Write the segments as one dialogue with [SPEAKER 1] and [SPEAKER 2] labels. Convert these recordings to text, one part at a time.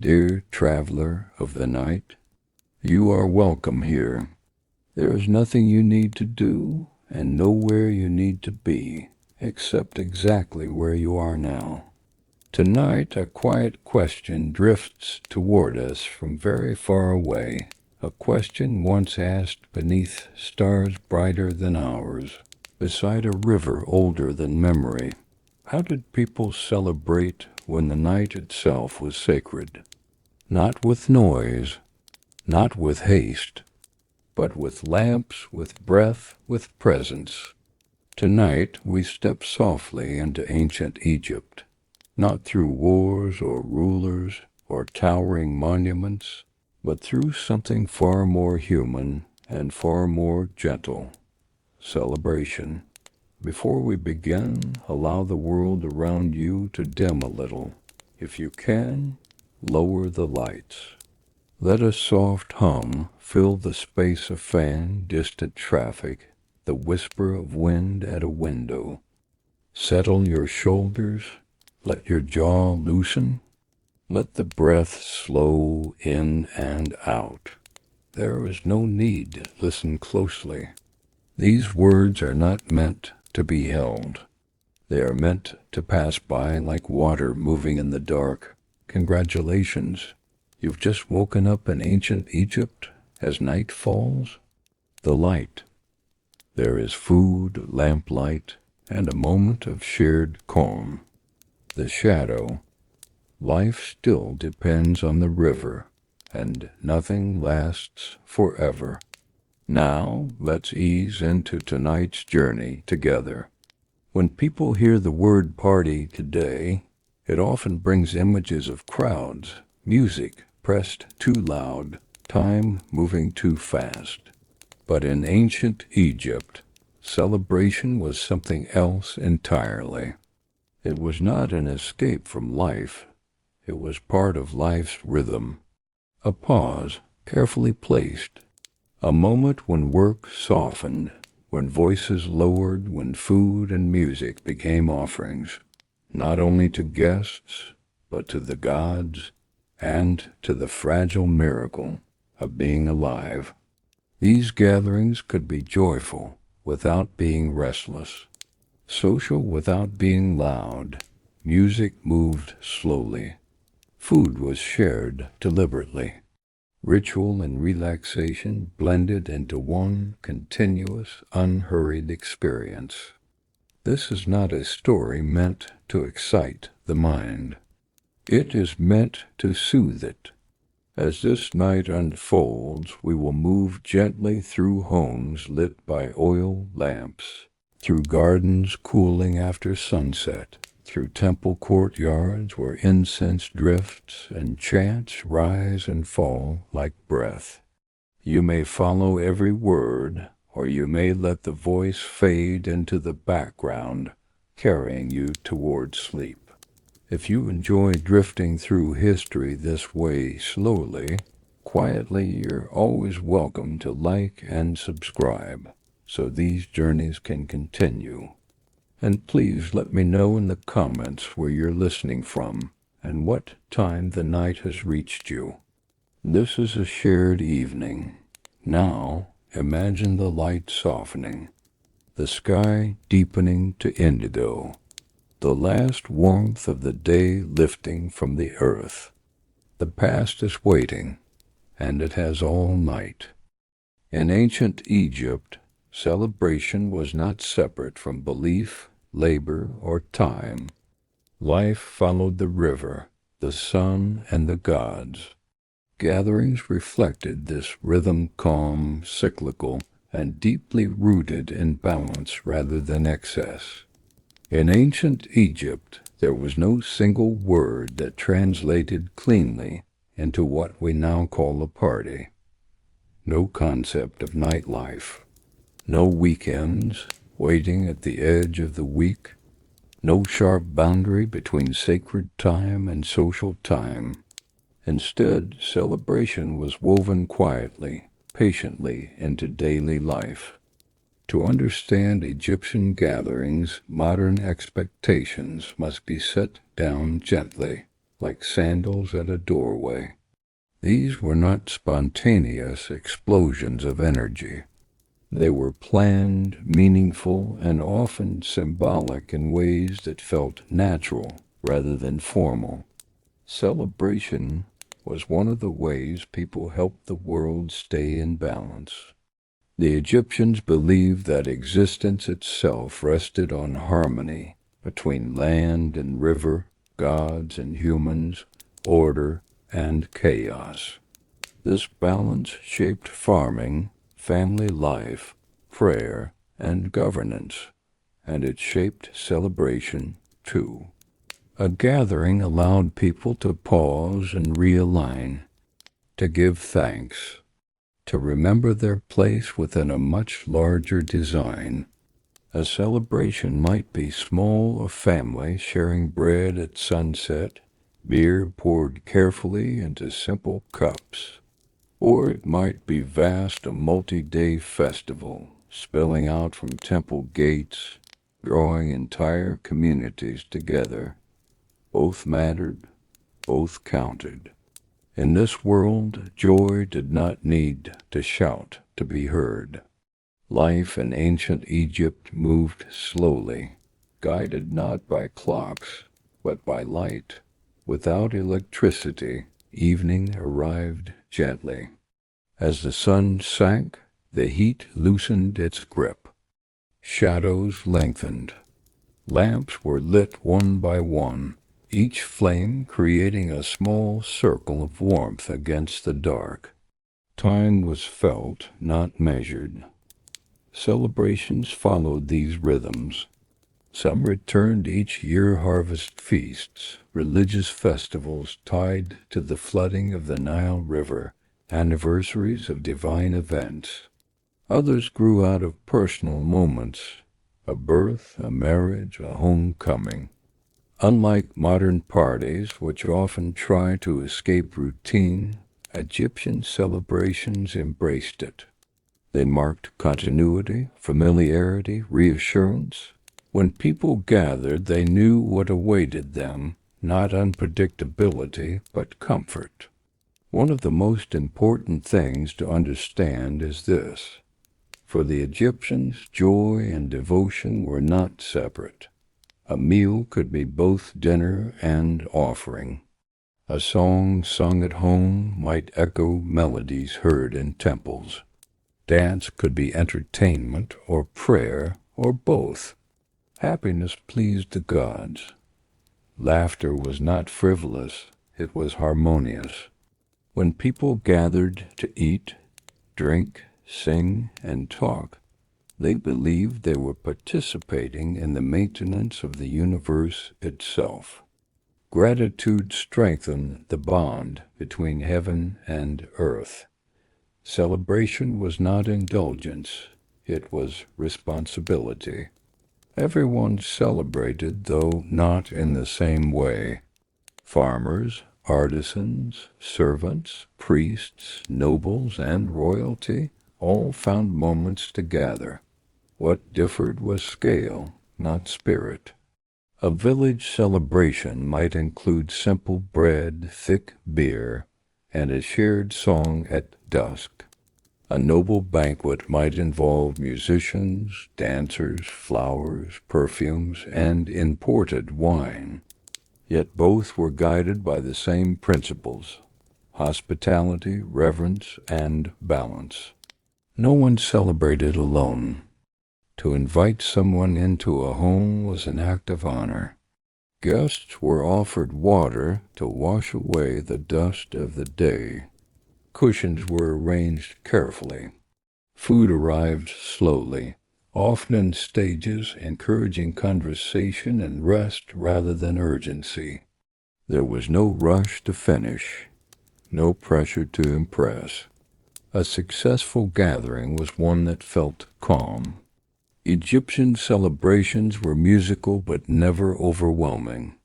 [SPEAKER 1] Dear traveler of the night, you are welcome here. There is nothing you need to do and nowhere you need to be except exactly where you are now. Tonight, a quiet question drifts toward us from very far away, a question once asked beneath stars brighter than ours, beside a river older than memory. How did people celebrate when the night itself was sacred? Not with noise, not with haste, but with lamps, with breath, with presence. Tonight we step softly into ancient Egypt, not through wars or rulers or towering monuments, but through something far more human and far more gentle: celebration. Before we begin, allow the world around you to dim a little. If you can, lower the lights. Let a soft hum fill the space, a fan, distant traffic, the whisper of wind at a window. Settle your shoulders, let your jaw loosen, let the breath slow in and out. There is no need. Listen closely. These words are not meant to be held. They are meant to pass by like water moving in the dark. Congratulations. You've just woken up in ancient Egypt as night falls. The light. There is food, lamplight, and a moment of shared calm. The shadow. Life still depends on the river, and nothing lasts forever. Now, let's ease into tonight's journey together. When people hear the word party today, it often brings images of crowds, music pressed too loud, time moving too fast. But in ancient Egypt, celebration was something else entirely. It was not an escape from life. It was part of life's rhythm. A pause, carefully placed. A moment when work softened, when voices lowered, when food and music became offerings, not only to guests, but to the gods, and to the fragile miracle of being alive. These gatherings could be joyful without being restless, social without being loud. Music moved slowly. Food was shared deliberately. Ritual and relaxation blended into one continuous, unhurried experience. This is not a story meant to excite the mind. It is meant to soothe it. As this night unfolds, we will move gently through homes lit by oil lamps, through gardens cooling after sunset, through temple courtyards where incense drifts and chants rise and fall like breath. You may follow every word, or you may let the voice fade into the background, carrying you toward sleep. If you enjoy drifting through history this way slowly, quietly, you're always welcome to like and subscribe so these journeys can continue. And please let me know in the comments where you're listening from and what time the night has reached you. This is a shared evening. Now, imagine the light softening, the sky deepening to indigo, the last warmth of the day lifting from the earth. The past is waiting, and it has all night. In ancient Egypt, celebration was not separate from belief, labor, or time. Life followed the river, the sun, and the gods. Gatherings reflected this rhythm, calm, cyclical, and deeply rooted in balance rather than excess. In ancient Egypt, there was no single word that translated cleanly into what we now call a party. No concept of nightlife. No weekends, waiting at the edge of the week. No sharp boundary between sacred time and social time. Instead, celebration was woven quietly, patiently into daily life. To understand Egyptian gatherings, modern expectations must be set down gently. like sandals at a doorway. These were not spontaneous explosions of energy. They were planned, meaningful, and often symbolic in ways that felt natural rather than formal. Celebration was one of the ways people helped the world stay in balance. The Egyptians believed that existence itself rested on harmony between land and river, gods and humans, order and chaos. This balance shaped farming, family life, prayer, and governance, and it shaped celebration too. A gathering allowed people to pause and realign, to give thanks, to remember their place within a much larger design. A celebration might be small, a family sharing bread at sunset, beer poured carefully into simple cups. Or it might be vast, a multi-day festival, spilling out from temple gates, drawing entire communities together. Both mattered, both counted. In this world, joy did not need to shout to be heard. Life in ancient Egypt moved slowly, guided not by clocks, but by light. Without electricity, evening arrived gently. As the sun sank, the heat loosened its grip. Shadows lengthened. Lamps were lit one by one, each flame creating a small circle of warmth against the dark. Time was felt, not measured. Celebrations followed these rhythms. Some returned each year: harvest feasts, religious festivals tied to the flooding of the Nile River, anniversaries of divine events. Others grew out of personal moments, a birth, a marriage, a homecoming. Unlike modern parties, which often try to escape routine, Egyptian celebrations embraced it. They marked continuity, familiarity, reassurance. When people gathered, they knew what awaited them, not unpredictability, but comfort. One of the most important things to understand is this. For the Egyptians, joy and devotion were not separate. A meal could be both dinner and offering. A song sung at home might echo melodies heard in temples. Dance could be entertainment or prayer or both. Happiness pleased the gods. Laughter was not frivolous, it was harmonious. When people gathered to eat, drink, sing, and talk, they believed they were participating in the maintenance of the universe itself. Gratitude strengthened the bond between heaven and earth. Celebration was not indulgence, it was responsibility. Everyone celebrated, though not in the same way. Farmers, artisans, servants, priests, nobles, and royalty all found moments to gather. What differed was scale, not spirit. A village celebration might include simple bread, thick beer, and a shared song at dusk. A noble banquet might involve musicians, dancers, flowers, perfumes, and imported wine. Yet both were guided by the same principles: hospitality, reverence, and balance. No one celebrated alone. To invite someone into a home was an act of honor. Guests were offered water to wash away the dust of the day. Cushions were arranged carefully. Food arrived slowly, often in stages, encouraging conversation and rest rather than urgency. There was no rush to finish, no pressure to impress. A successful gathering was one that felt calm. Egyptian celebrations were musical but never overwhelming.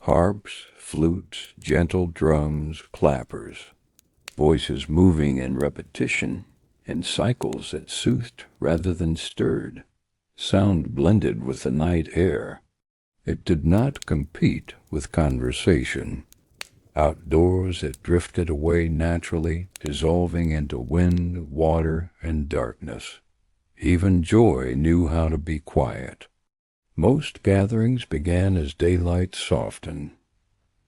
[SPEAKER 1] Harps, flutes, gentle drums, clappers. Voices moving in repetition, in cycles that soothed rather than stirred. Sound blended with the night air. It did not compete with conversation. Outdoors it drifted away naturally, dissolving into wind, water, and darkness. Even joy knew how to be quiet. Most gatherings began as daylight softened.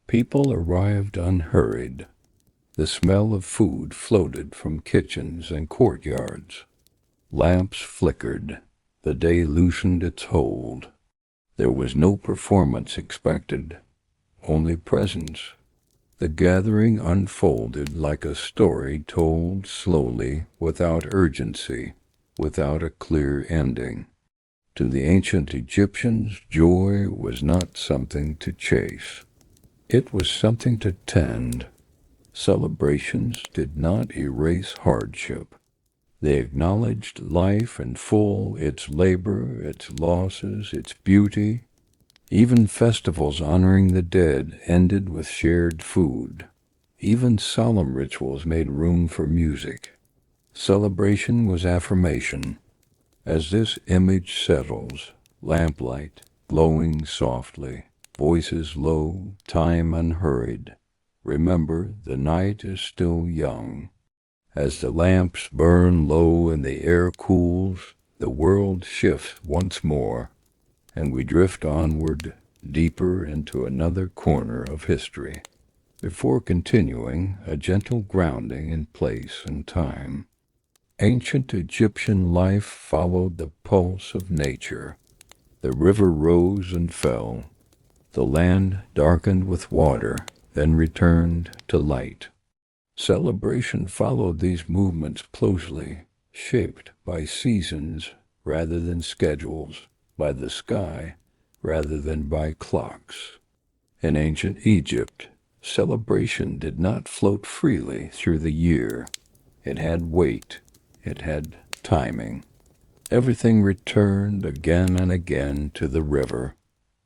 [SPEAKER 1] People arrived unhurried. The smell of food floated from kitchens and courtyards. Lamps flickered. The day loosened its hold. There was no performance expected, only presence. The gathering unfolded like a story told slowly, without urgency, without a clear ending. To the ancient Egyptians, joy was not something to chase. It was something to tend. Celebrations did not erase hardship. They acknowledged life in full, its labor, its losses, its beauty. Even festivals honoring the dead ended with shared food. Even solemn rituals made room for music. Celebration was affirmation. As this image settles, lamplight glowing softly, voices low, time unhurried. Remember, the night is still young. As the lamps burn low and the air cools, the world shifts once more, and we drift onward, deeper into another corner of history. Before continuing, a gentle grounding in place and time. Ancient Egyptian life followed the pulse of nature. The river rose and fell. The land darkened with water, then returned to light. Celebration followed these movements closely, shaped by seasons rather than schedules, by the sky rather than by clocks. In ancient Egypt, celebration did not float freely through the year. It had weight. It had timing. Everything returned again and again to the river.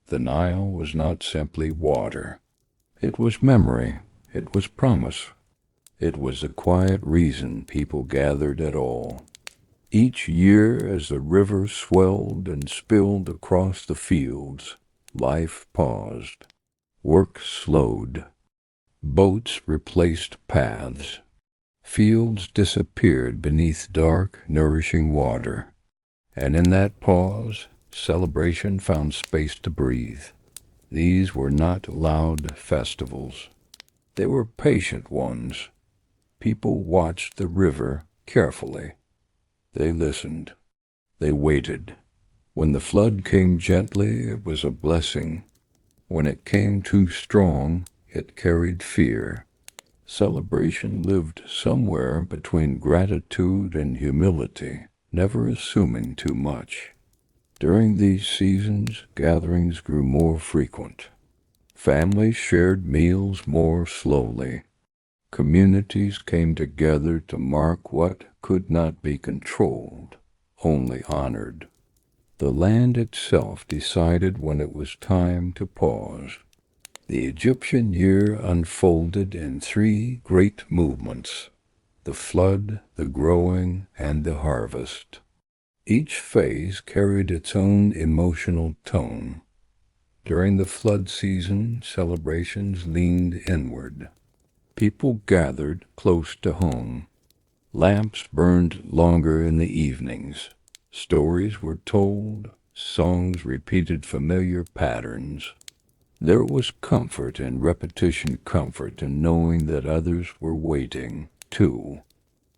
[SPEAKER 1] The Nile was not simply water. It was memory. It was promise. It was the quiet reason people gathered at all. Each year, as the river swelled and spilled across the fields, life paused. Work slowed. Boats replaced paths. Fields disappeared beneath dark, nourishing water. And in that pause, celebration found space to breathe. These were not loud festivals. They were patient ones. People watched the river carefully. They listened. They waited. When the flood came gently, it was a blessing. When it came too strong, it carried fear. Celebration lived somewhere between gratitude and humility, never assuming too much. During these seasons, gatherings grew more frequent. Families shared meals more slowly. Communities came together to mark what could not be controlled, only honored. The land itself decided when it was time to pause. The Egyptian year unfolded in three great movements: the flood, the growing, and the harvest. Each phase carried its own emotional tone. During the flood season, celebrations leaned inward. People gathered close to home. Lamps burned longer in the evenings. Stories were told. Songs repeated familiar patterns. There was comfort in repetition, comfort in knowing that others were waiting, too.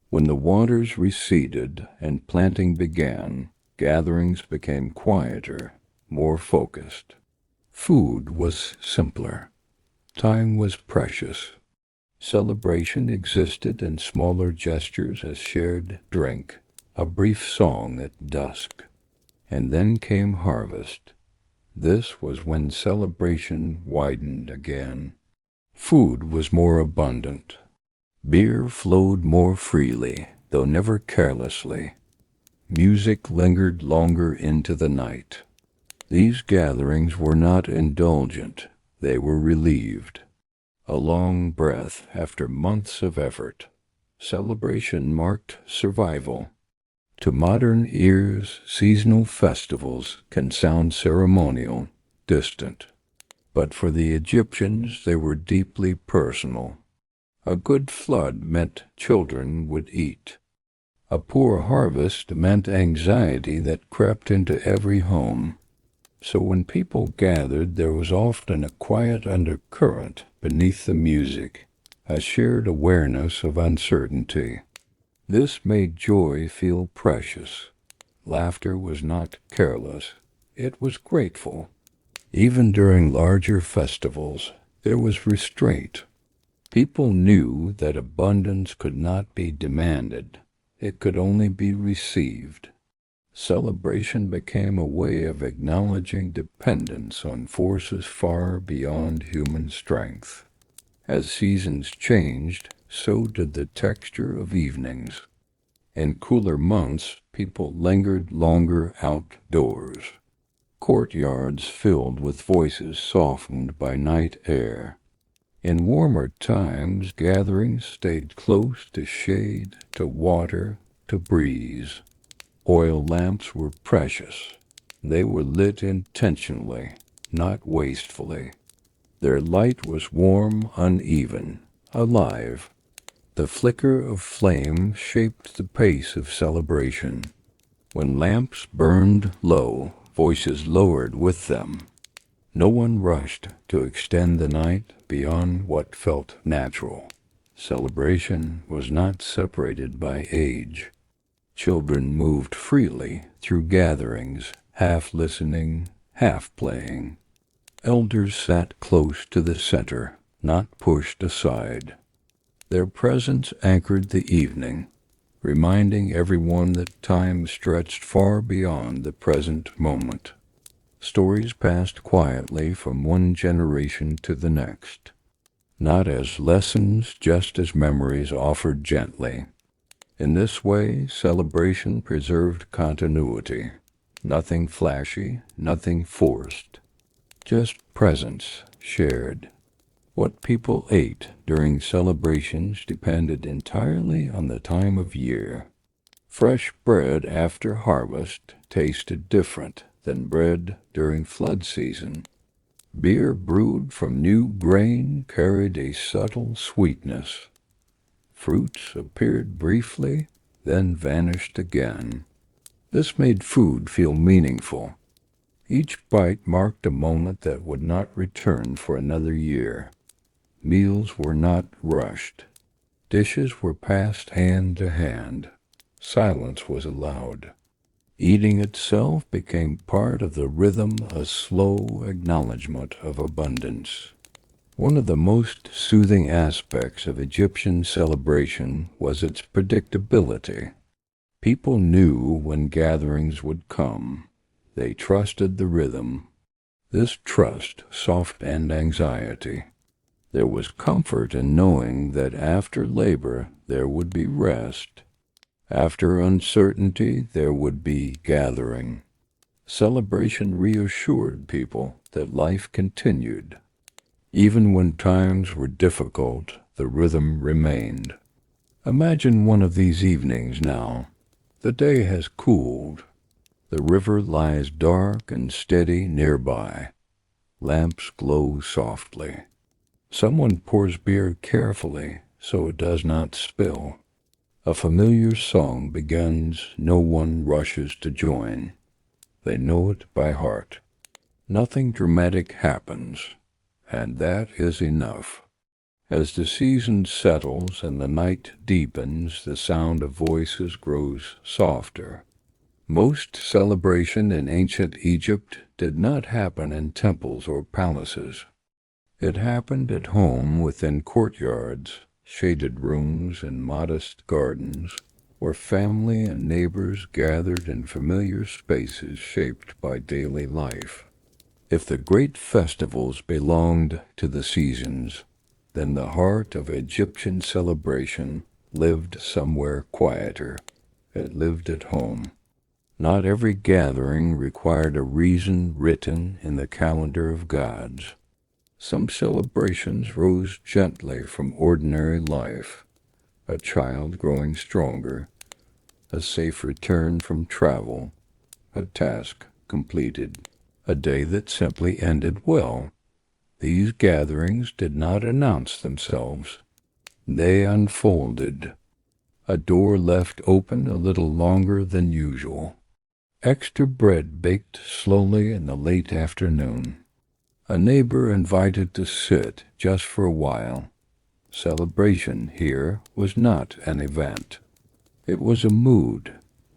[SPEAKER 1] When the waters receded and planting began, gatherings became quieter, more focused. Food was simpler. Time was precious. Celebration existed in smaller gestures as shared drink, a brief song at dusk. And then came harvest. This was when celebration widened again. Food was more abundant. Beer flowed more freely, though never carelessly. Music lingered longer into the night. These gatherings were not indulgent, they were relieved. A long breath after months of effort. Celebration marked survival. To modern ears, seasonal festivals can sound ceremonial, distant. But for the Egyptians, they were deeply personal. A good flood meant children would eat. A poor harvest meant anxiety that crept into every home. So when people gathered, there was often a quiet undercurrent beneath the music, a shared awareness of uncertainty. This made joy feel precious. Laughter was not careless. It was grateful. Even during larger festivals, there was restraint. People knew that abundance could not be demanded. It could only be received. Celebration became a way of acknowledging dependence on forces far beyond human strength. As seasons changed, so did the texture of evenings. In cooler months, people lingered longer outdoors. Courtyards filled with voices softened by night air. In warmer times, gatherings stayed close to shade, to water, to breeze. Oil lamps were precious. They were lit intentionally, not wastefully. Their light was warm, uneven, alive. The flicker of flame shaped the pace of celebration. When lamps burned low, voices lowered with them. No one rushed to extend the night beyond what felt natural. Celebration was not separated by age. Children moved freely through gatherings, half listening, half playing. Elders sat close to the center, not pushed aside. Their presence anchored the evening, reminding everyone that time stretched far beyond the present moment. Stories passed quietly from one generation to the next, not as lessons, just as memories offered gently. In this way, celebration preserved continuity. Nothing flashy, nothing forced. Just presence shared. What people ate during celebrations depended entirely on the time of year. Fresh bread after harvest tasted different than bread during flood season. Beer brewed from new grain carried a subtle sweetness. Fruits appeared briefly, then vanished again. This made food feel meaningful. Each bite marked a moment that would not return for another year. Meals were not rushed. Dishes were passed hand to hand. Silence was allowed. Eating itself became part of the rhythm, a slow acknowledgement of abundance. One of the most soothing aspects of Egyptian celebration was its predictability. People knew when gatherings would come. They trusted the rhythm. This trust softened anxiety. There was comfort in knowing that after labor there would be rest. After uncertainty there would be gathering. Celebration reassured people that life continued. Even when times were difficult, the rhythm remained. Imagine one of these evenings now. The day has cooled. The river lies dark and steady nearby. Lamps glow softly. Someone pours beer carefully so it does not spill. A familiar song begins. No one rushes to join. They know it by heart. Nothing dramatic happens. And that is enough. As the season settles and the night deepens, the sound of voices grows softer. Most celebration in ancient Egypt did not happen in temples or palaces. It happened at home within courtyards, shaded rooms, and modest gardens, where family and neighbors gathered in familiar spaces shaped by daily life. If the great festivals belonged to the seasons, then the heart of Egyptian celebration lived somewhere quieter. It lived at home. Not every gathering required a reason written in the calendar of gods. Some celebrations rose gently from ordinary life. A child growing stronger, a safe return from travel, a task completed. A day that simply ended well. These gatherings did not announce themselves. They unfolded. A door left open a little longer than usual. Extra bread baked slowly in the late afternoon. A neighbor invited to sit just for a while. Celebration here was not an event. It was a mood.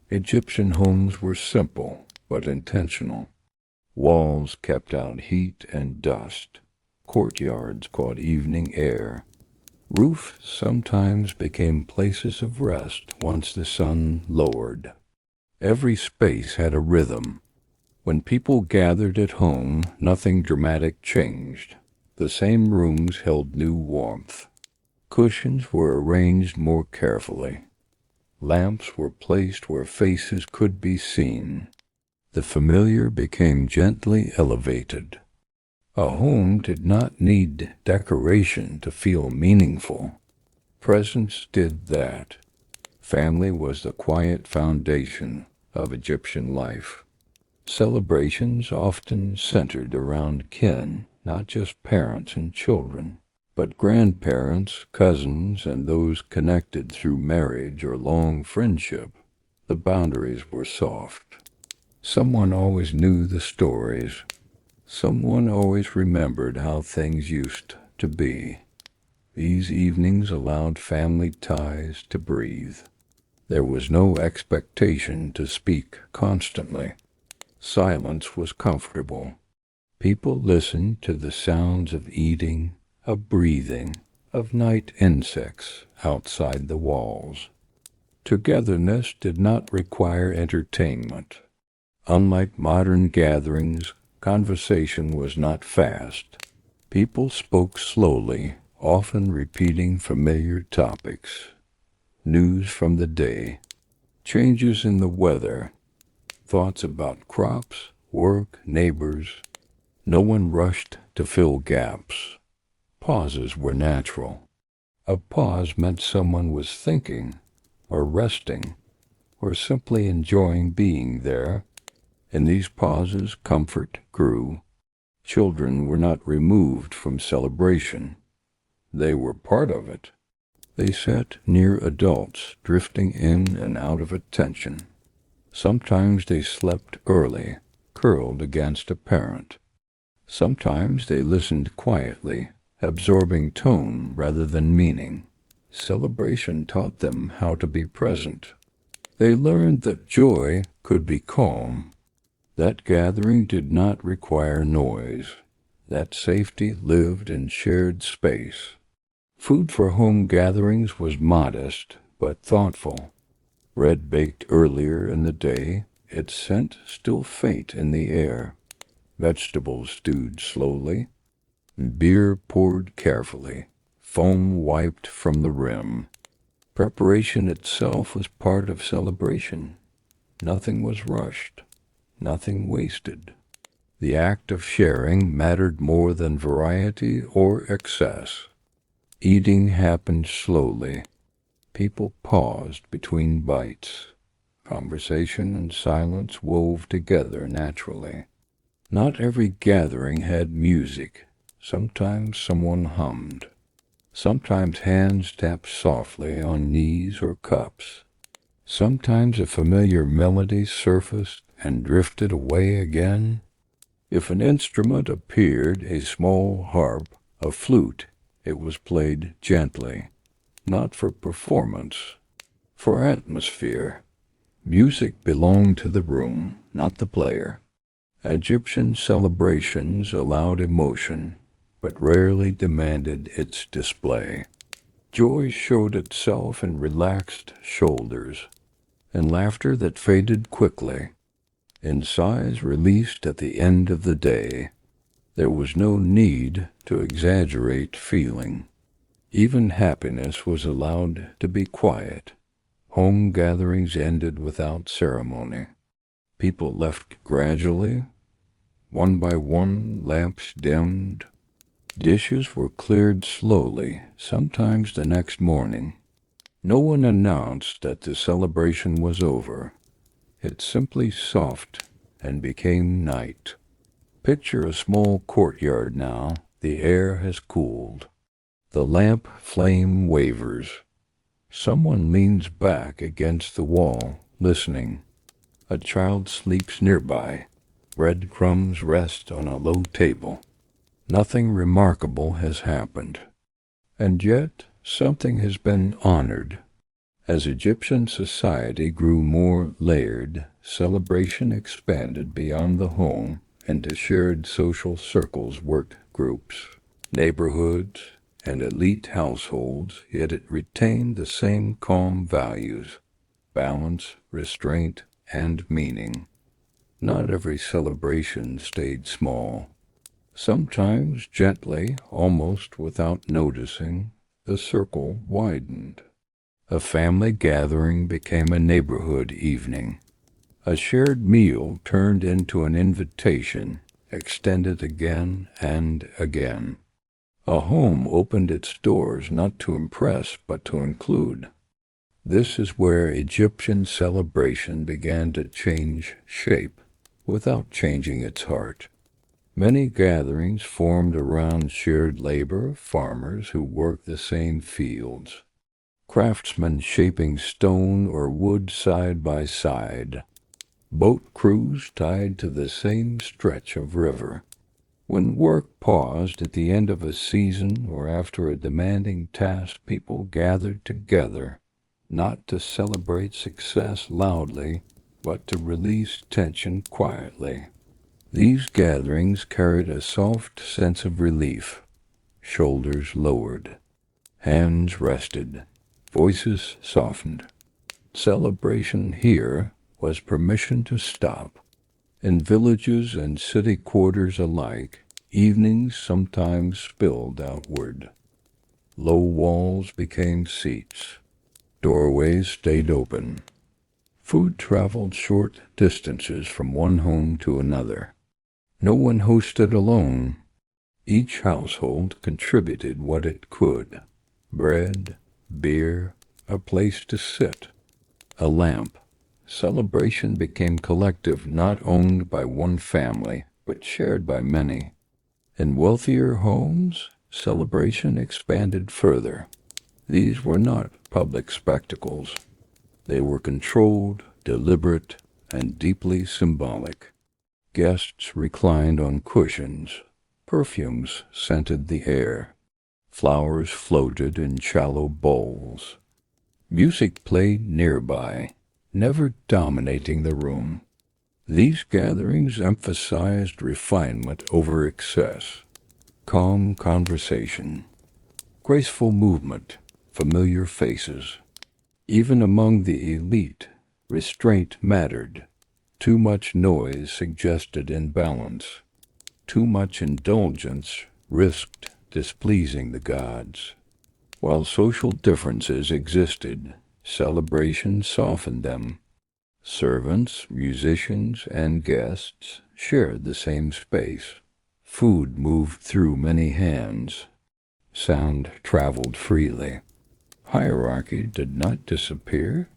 [SPEAKER 1] Egyptian homes were simple but intentional. Walls kept out heat and dust. Courtyards caught evening air. Roofs sometimes became places of rest once the sun lowered. Every space had a rhythm. When people gathered at home, nothing dramatic changed. The same rooms held new warmth. Cushions were arranged more carefully. Lamps were placed where faces could be seen. The familiar became gently elevated. A home did not need decoration to feel meaningful. Presence did that. Family was the quiet foundation of Egyptian life. Celebrations often centered around kin, not just parents and children, but grandparents, cousins, and those connected through marriage or long friendship. The boundaries were soft. Someone always knew the stories. Someone always remembered how things used to be. These evenings allowed family ties to breathe. There was no expectation to speak constantly. Silence was comfortable. People listened to the sounds of eating, of breathing, of night insects outside the walls. Togetherness did not require entertainment. Unlike modern gatherings, conversation was not fast. People spoke slowly, often repeating familiar topics. News from the day, changes in the weather, thoughts about crops, work, neighbors. No one rushed to fill gaps. Pauses were natural. A pause meant someone was thinking, or resting, or simply enjoying being there. In these pauses, comfort grew. Children were not removed from celebration. They were part of it. They sat near adults, drifting in and out of attention. Sometimes they slept early, curled against a parent. Sometimes they listened quietly, absorbing tone rather than meaning. Celebration taught them how to be present. They learned that joy could be calm. That gathering did not require noise. That safety lived in shared space. Food for home gatherings was modest, but thoughtful. Bread baked earlier in the day, its scent still faint in the air. Vegetables stewed slowly. Beer poured carefully. Foam wiped from the rim. Preparation itself was part of celebration. Nothing was rushed. Nothing wasted. The act of sharing mattered more than variety or excess. Eating happened slowly. People paused between bites. Conversation and silence wove together naturally. Not every gathering had music. Sometimes someone hummed. Sometimes hands tapped softly on knees or cups. Sometimes a familiar melody surfaced and drifted away again. If an instrument appeared, a small harp, a flute, it was played gently, not for performance, for atmosphere. Music belonged to the room, not the player. Egyptian celebrations allowed emotion, but rarely demanded its display. Joy showed itself in relaxed shoulders, in laughter that faded quickly, in sighs released at the end of the day. There was no need to exaggerate feeling. Even happiness was allowed to be quiet. Home gatherings ended without ceremony. People left gradually. One by one, lamps dimmed. Dishes were cleared slowly, sometimes the next morning. No one announced that the celebration was over. It simply soft and became night. Picture a small courtyard now, The air has cooled. The lamp flame wavers. Someone leans back against the wall, listening. A child sleeps nearby. Breadcrumbs rest on a low table. Nothing remarkable has happened. And yet, something has been honored. As Egyptian society grew more layered, celebration expanded beyond the home into shared social circles, work groups, neighborhoods, and elite households, yet it retained the same calm values: balance, restraint, and meaning. Not every celebration stayed small. Sometimes gently, almost without noticing, the circle widened. A family gathering became a neighborhood evening. A shared meal turned into an invitation, extended again and again. A home opened its doors not to impress but to include. This is where Egyptian celebration began to change shape without changing its heart. Many gatherings formed around shared labor, farmers who worked the same fields, craftsmen shaping stone or wood side by side, boat crews tied to the same stretch of river. When work paused at the end of a season or after a demanding task, people gathered together, not to celebrate success loudly, but to release tension quietly. These gatherings carried a soft sense of relief. Shoulders lowered, hands rested, voices softened. Celebration here was permission to stop. In villages and city quarters alike, evenings sometimes spilled outward. Low walls became seats. Doorways stayed open. Food traveled short distances from one home to another. No one hosted alone. Each household contributed what it could: bread, beer, a place to sit, a lamp. Celebration became collective, not owned by one family, but shared by many. In wealthier homes, celebration expanded further. These were not public spectacles. They were controlled, deliberate, and deeply symbolic. Guests reclined on cushions. Perfumes scented the air. Flowers floated in shallow bowls. Music played nearby, never dominating the room. These gatherings emphasized refinement over excess, calm conversation, graceful movement, familiar faces. Even among the elite, restraint mattered. Too much noise suggested imbalance. Too much indulgence risked displeasing the gods. While social differences existed, celebration softened them. Servants, musicians, and guests shared the same space. Food moved through many hands. Sound traveled freely. Hierarchy did not disappear,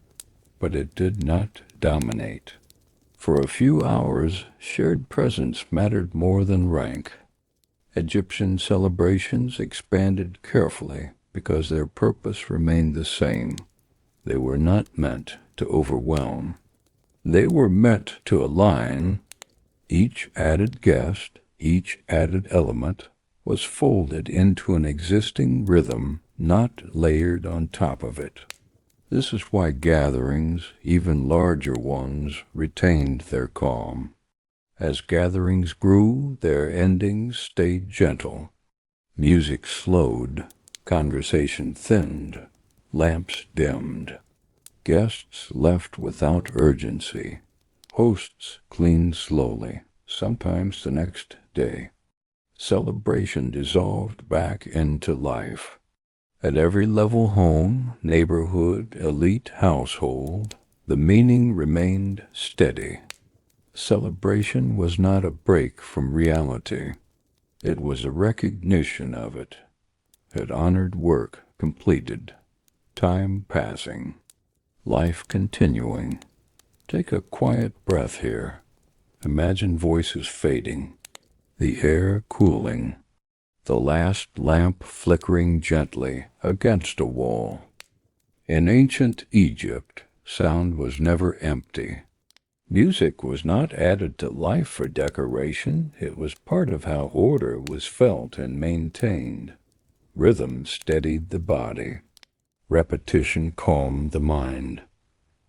[SPEAKER 1] but it did not dominate. For a few hours, shared presence mattered more than rank. Egyptian celebrations expanded carefully because their purpose remained the same. They were not meant to overwhelm. They were meant to align. Each added guest, each added element, was folded into an existing rhythm, not layered on top of it. This is why gatherings, even larger ones, retained their calm. As gatherings grew, their endings stayed gentle. Music slowed, conversation thinned, lamps dimmed. Guests left without urgency. Hosts cleaned slowly, sometimes the next day. Celebration dissolved back into life. At every level home, neighborhood, elite household, the meaning remained steady. Celebration was not a break from reality. It was a recognition of it. It honored work completed, time passing, life continuing. Take a quiet breath here. Imagine voices fading, the air cooling, the last lamp flickering gently against a wall. In ancient Egypt, sound was never empty. Music was not added to life for decoration, it was part of how order was felt and maintained. Rhythm steadied the body. Repetition calmed the mind.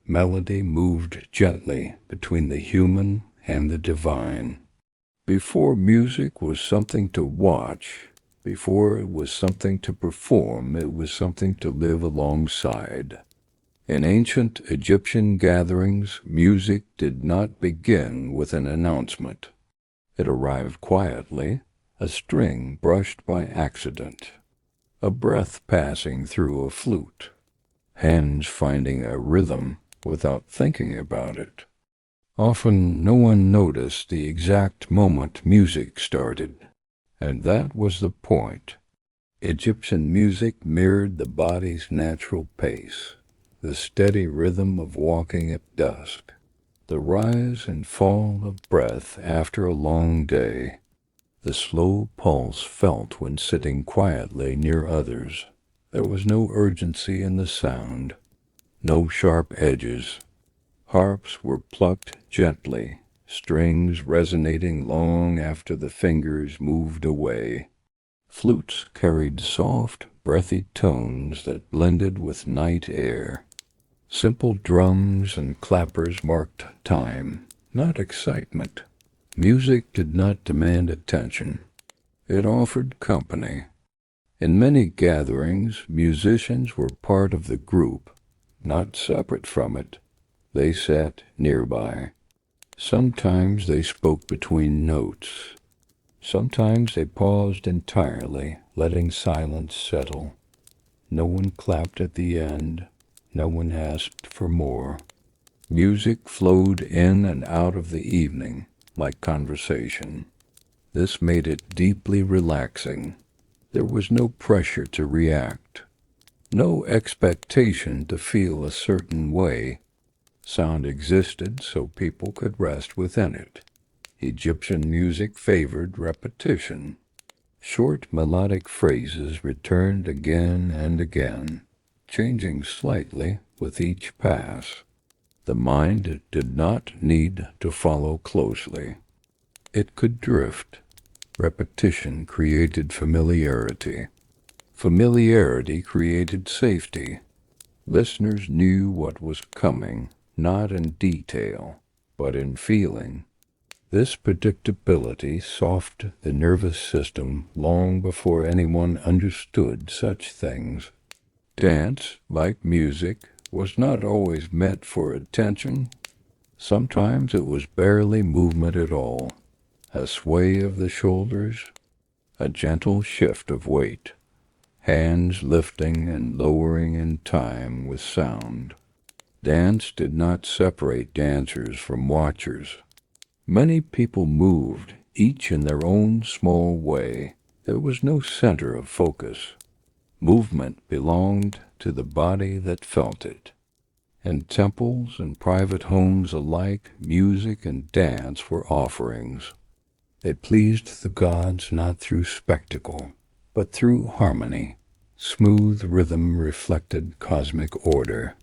[SPEAKER 1] Melody moved gently between the human and the divine. Before music was something to watch, before it was something to perform, it was something to live alongside. In ancient Egyptian gatherings, music did not begin with an announcement. It arrived quietly, a string brushed by accident, a breath passing through a flute, hands finding a rhythm without thinking about it. Often no one noticed the exact moment music started, and that was the point. Egyptian music mirrored the body's natural pace, the steady rhythm of walking at dusk, the rise and fall of breath after a long day, the slow pulse felt when sitting quietly near others. There was no urgency in the sound, no sharp edges. Harps were plucked gently, strings resonating long after the fingers moved away. Flutes carried soft, breathy tones that blended with night air. Simple drums and clappers marked time, not excitement. Music did not demand attention. It offered company. In many gatherings, musicians were part of the group, not separate from it. They sat nearby. Sometimes they spoke between notes. Sometimes they paused entirely, letting silence settle. No one clapped at the end. No one asked for more. Music flowed in and out of the evening, like conversation. This made it deeply relaxing. There was no pressure to react, no expectation to feel a certain way. Sound existed so people could rest within it. Egyptian music favored repetition. Short melodic phrases returned again and again, changing slightly with each pass. The mind did not need to follow closely. It could drift. Repetition created familiarity. Familiarity created safety. Listeners knew what was coming, not in detail, but in feeling. This predictability softened the nervous system long before anyone understood such things. Dance, like music, was not always meant for attention. Sometimes it was barely movement at all, a sway of the shoulders, a gentle shift of weight, hands lifting and lowering in time with sound. Dance did not separate dancers from watchers. Many people moved, each in their own small way. There was no center of focus. Movement belonged to the body that felt it. In temples and private homes alike, music and dance were offerings. It pleased the gods not through spectacle, but through harmony. Smooth rhythm reflected cosmic order.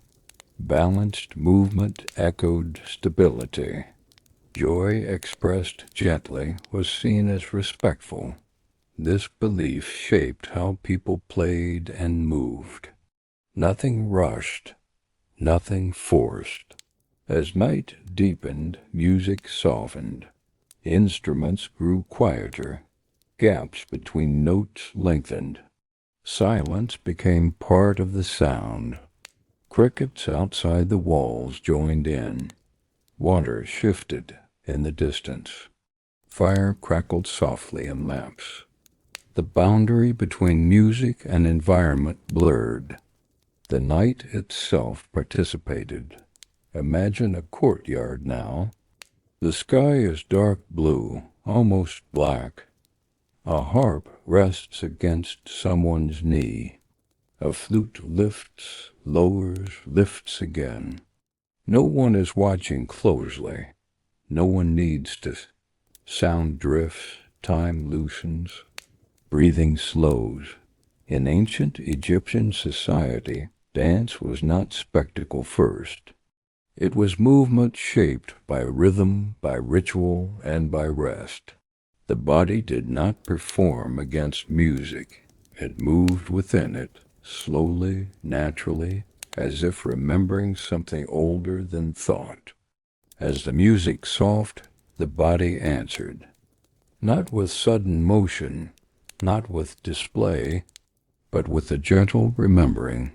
[SPEAKER 1] Balanced movement echoed stability. Joy expressed gently was seen as respectful. This belief shaped how people played and moved. Nothing rushed, nothing forced. As night deepened, music softened. Instruments grew quieter. Gaps between notes lengthened. Silence became part of the sound. Crickets outside the walls joined in. Water shifted in the distance. Fire crackled softly in lamps. The boundary between music and environment blurred. The night itself participated. Imagine a courtyard now. The sky is dark blue, almost black. A harp rests against someone's knee. A flute lifts, lowers, lifts again. No one is watching closely. No one needs to. Sound drifts, time loosens. breathing slows. In ancient Egyptian society, dance was not spectacle first. It was movement shaped by rhythm, by ritual, and by rest. The body did not perform against music. It moved within it, slowly, naturally, as if remembering something older than thought. As the music softened, the body answered, not with sudden motion, not with display, but with a gentle remembering.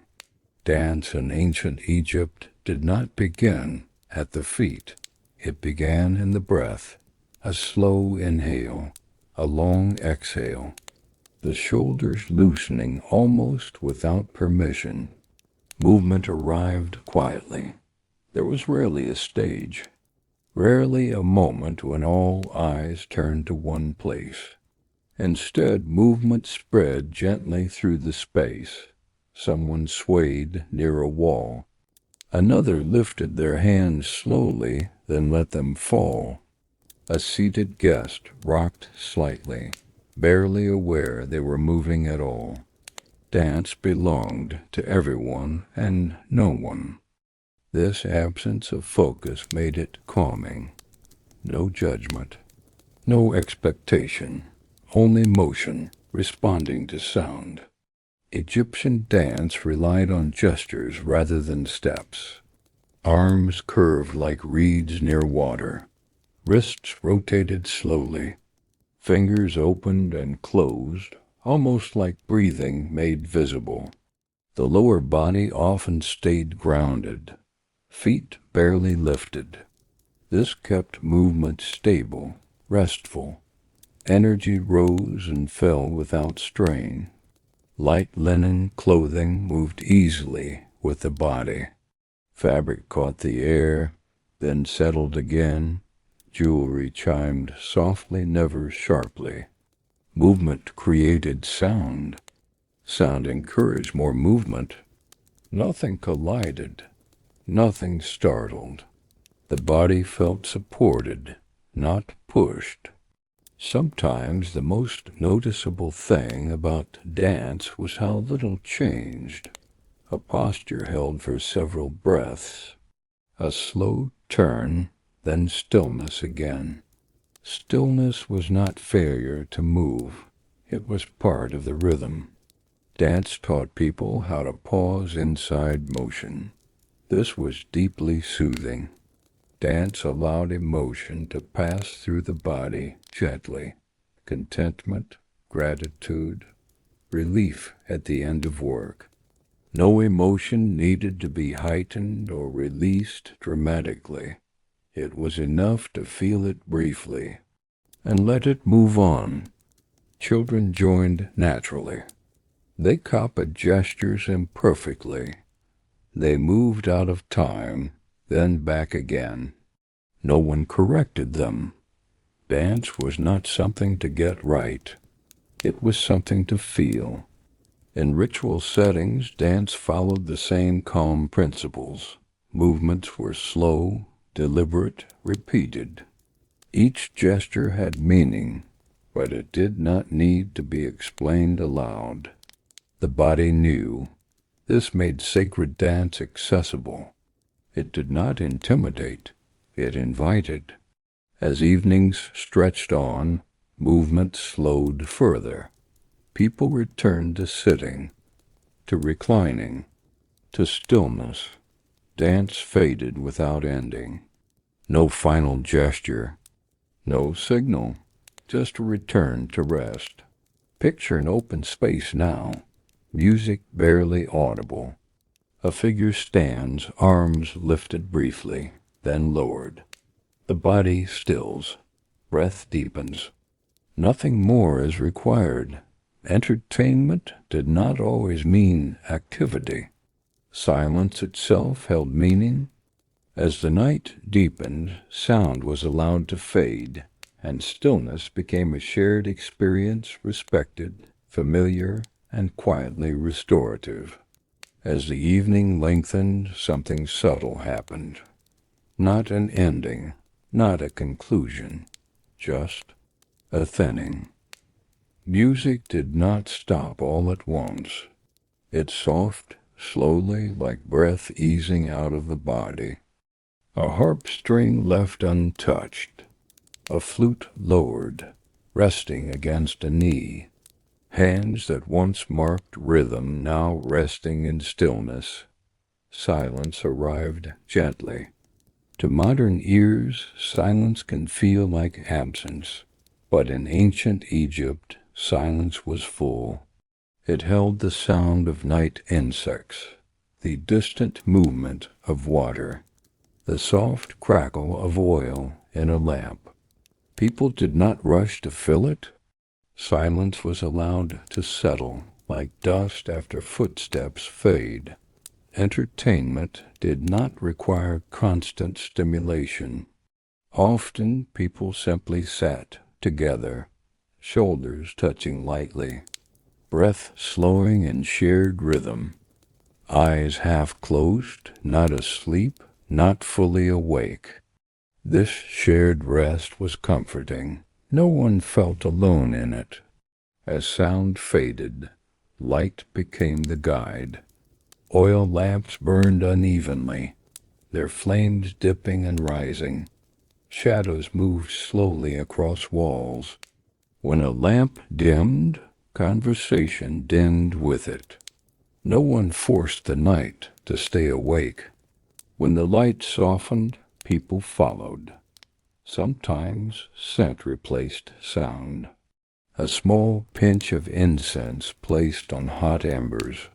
[SPEAKER 1] Dance in ancient Egypt did not begin at the feet. It began in the breath, a slow inhale, a long exhale, the shoulders loosening almost without permission. Movement arrived quietly. There was rarely a stage, rarely a moment when all eyes turned to one place. Instead, movement spread gently through the space. Someone swayed near a wall. Another lifted their hands slowly, then let them fall. A seated guest rocked slightly, barely aware they were moving at all. Dance belonged to everyone and no one. This absence of focus made it calming. No judgment, no expectation, only motion responding to sound. Egyptian dance relied on gestures rather than steps. Arms curved like reeds near water. Wrists rotated slowly. Fingers opened and closed, almost like breathing made visible. The lower body often stayed grounded. Feet barely lifted. This kept movement stable, restful. Energy rose and fell without strain. Light linen clothing moved easily with the body. Fabric caught the air, then settled again. Jewelry chimed softly, never sharply. Movement created sound. Sound encouraged more movement. Nothing collided. Nothing startled. The body felt supported, not pushed. Sometimes the most noticeable thing about dance was how little changed. A posture held for several breaths. A slow turn, then stillness again. Stillness was not failure to move. It was part of the rhythm. Dance taught people how to pause inside motion. This was deeply soothing. Dance allowed emotion to pass through the body gently. Contentment, gratitude, relief at the end of work. No emotion needed to be heightened or released dramatically. It was enough to feel it briefly and let it move on. Children joined naturally. They copied gestures imperfectly. They moved out of time, then back again. No one corrected them. Dance was not something to get right. It was something to feel. In ritual settings, dance followed the same calm principles. Movements were slow, deliberate, repeated. Each gesture had meaning, but it did not need to be explained aloud. The body knew. This made sacred dance accessible. It did not intimidate. It invited. As evenings stretched on, movement slowed further. People returned to sitting, to reclining, to stillness. Dance faded without ending. No final gesture, no signal, just a return to rest. Picture an open space now, music barely audible. A figure stands, arms lifted briefly, then lowered. The body stills, breath deepens. Nothing more is required. Entertainment did not always mean activity. Silence itself held meaning. As the night deepened, sound was allowed to fade, and stillness became a shared experience, respected, familiar, and quietly restorative. As the evening lengthened, something subtle happened. Not an ending, not a conclusion, just a thinning. Music did not stop all at once. It soft, slowly, like breath easing out of the body. A harp string left untouched, a flute lowered, resting against a knee. Hands that once marked rhythm now resting in stillness. Silence arrived gently. To modern ears, silence can feel like absence, but in ancient Egypt, silence was full. It held the sound of night insects, the distant movement of water, the soft crackle of oil in a lamp. People did not rush to fill it. Silence was allowed to settle like dust after footsteps fade. Entertainment did not require constant stimulation. Often people simply sat together, shoulders touching lightly, breath slowing in shared rhythm, eyes half closed, not asleep, not fully awake. This shared rest was comforting. No one felt alone in it. As sound faded, light became the guide. Oil lamps burned unevenly, their flames dipping and rising. Shadows moved slowly across walls. When a lamp dimmed, conversation dimmed with it. No one forced the night to stay awake. When the light softened, people followed. Sometimes scent replaced sound. A small pinch of incense placed on hot embers.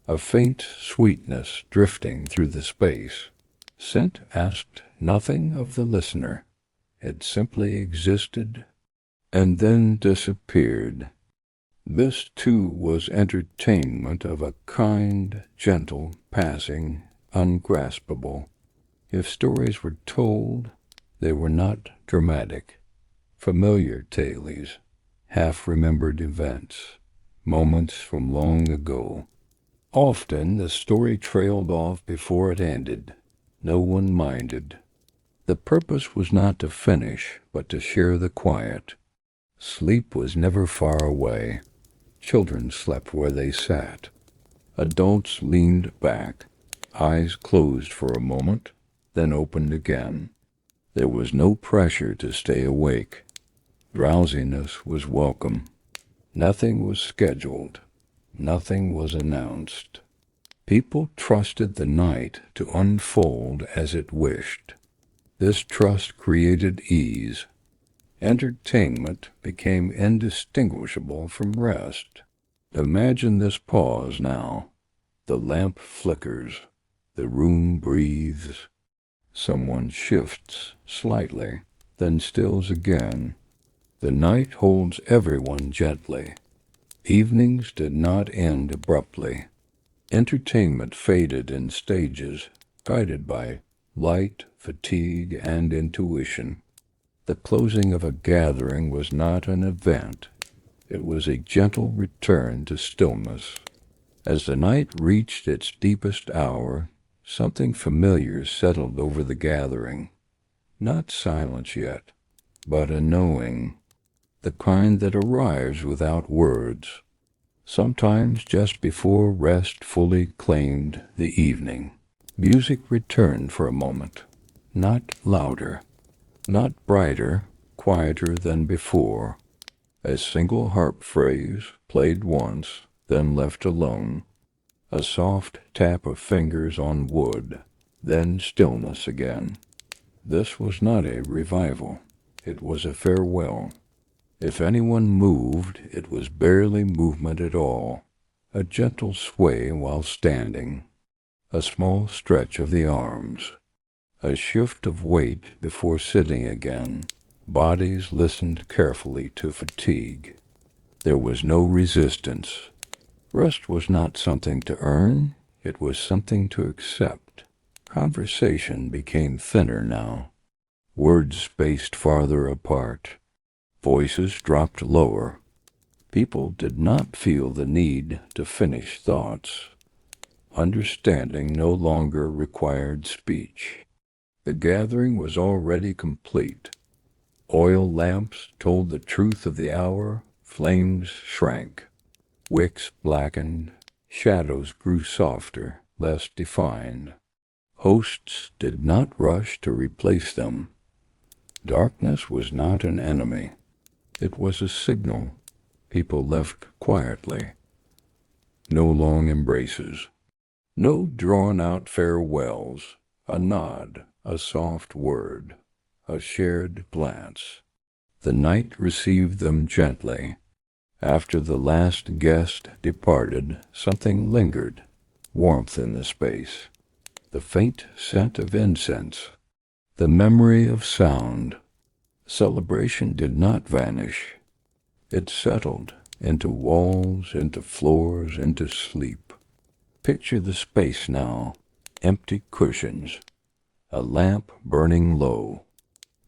[SPEAKER 1] A faint sweetness drifting through the space. Scent asked nothing of the listener. It simply existed and then disappeared. This too was entertainment of a kind, gentle, passing, ungraspable. If stories were told, they were not dramatic. Familiar tales, half-remembered events, moments from long ago. Often the story trailed off before it ended. No one minded. The purpose was not to finish, but to share the quiet. Sleep was never far away. Children slept where they sat. Adults leaned back, eyes closed for a moment, then opened again. There was no pressure to stay awake. Drowsiness was welcome. Nothing was scheduled. Nothing was announced. People trusted the night to unfold as it wished. This trust created ease. Entertainment became indistinguishable from rest. Imagine this pause now. The lamp flickers. The room breathes. Someone shifts slightly, then stills again. The night holds everyone gently. Evenings did not end abruptly. Entertainment faded in stages, guided by light, fatigue, and intuition. The closing of a gathering was not an event. It was a gentle return to stillness. As the night reached its deepest hour, something familiar settled over the gathering. Not silence yet, but a knowing, the kind that arrives without words. Sometimes just before rest fully claimed the evening, music returned for a moment, not louder, not brighter, quieter than before. A single harp phrase, played once, then left alone. A soft tap of fingers on wood, then stillness again. This was not a revival. It was a farewell. If anyone moved, it was barely movement at all. A gentle sway while standing. A small stretch of the arms. A shift of weight before sitting again. Bodies listened carefully to fatigue. There was no resistance. Rest was not something to earn, it was something to accept. Conversation became thinner now. Words spaced farther apart. Voices dropped lower. People did not feel the need to finish thoughts. Understanding no longer required speech. The gathering was already complete. Oil lamps told the truth of the hour, Flames shrank, wicks blackened, shadows grew softer, less defined. Hosts did not rush to replace them. Darkness was not an enemy. It was a signal. People left quietly. No long embraces. No drawn-out farewells. A nod, a soft word, a shared glance. The night received them gently. After the last guest departed, something lingered, warmth in the space, the faint scent of incense, the memory of sound. Celebration did not vanish. It settled into walls, into floors, into sleep. Picture the space now, empty cushions, a lamp burning low,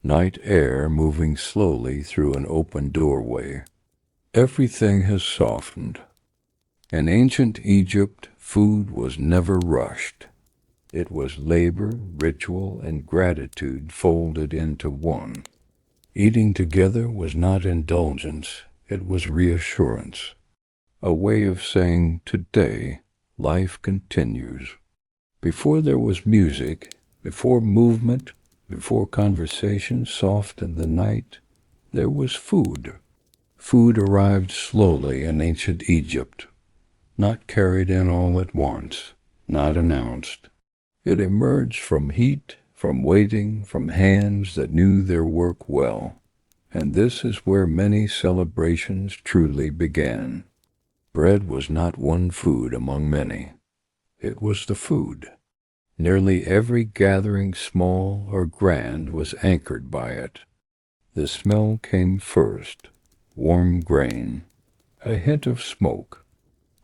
[SPEAKER 1] night air moving slowly through an open doorway. Everything has softened. In ancient Egypt, food was never rushed. It was labor, ritual, and gratitude folded into one. Eating together was not indulgence, it was reassurance. A way of saying, today, life continues. Before there was music, before movement, before conversation softened the night, there was food. Food arrived slowly in ancient Egypt, not carried in all at once, not announced. It emerged from heat, from waiting, from hands that knew their work well. And this is where many celebrations truly began. Bread was not one food among many. It was the food. Nearly every gathering, small or grand, was anchored by it. The smell came first. Warm grain, a hint of smoke,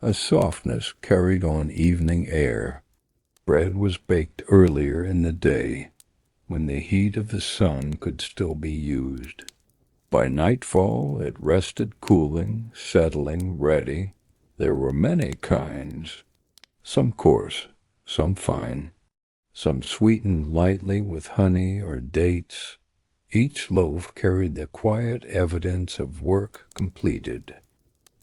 [SPEAKER 1] a softness carried on evening air. Bread was baked earlier in the day, when the heat of the sun could still be used. By nightfall it rested cooling, settling, ready. There were many kinds, some coarse, some fine, some sweetened lightly with honey or dates. Each loaf carried the quiet evidence of work completed.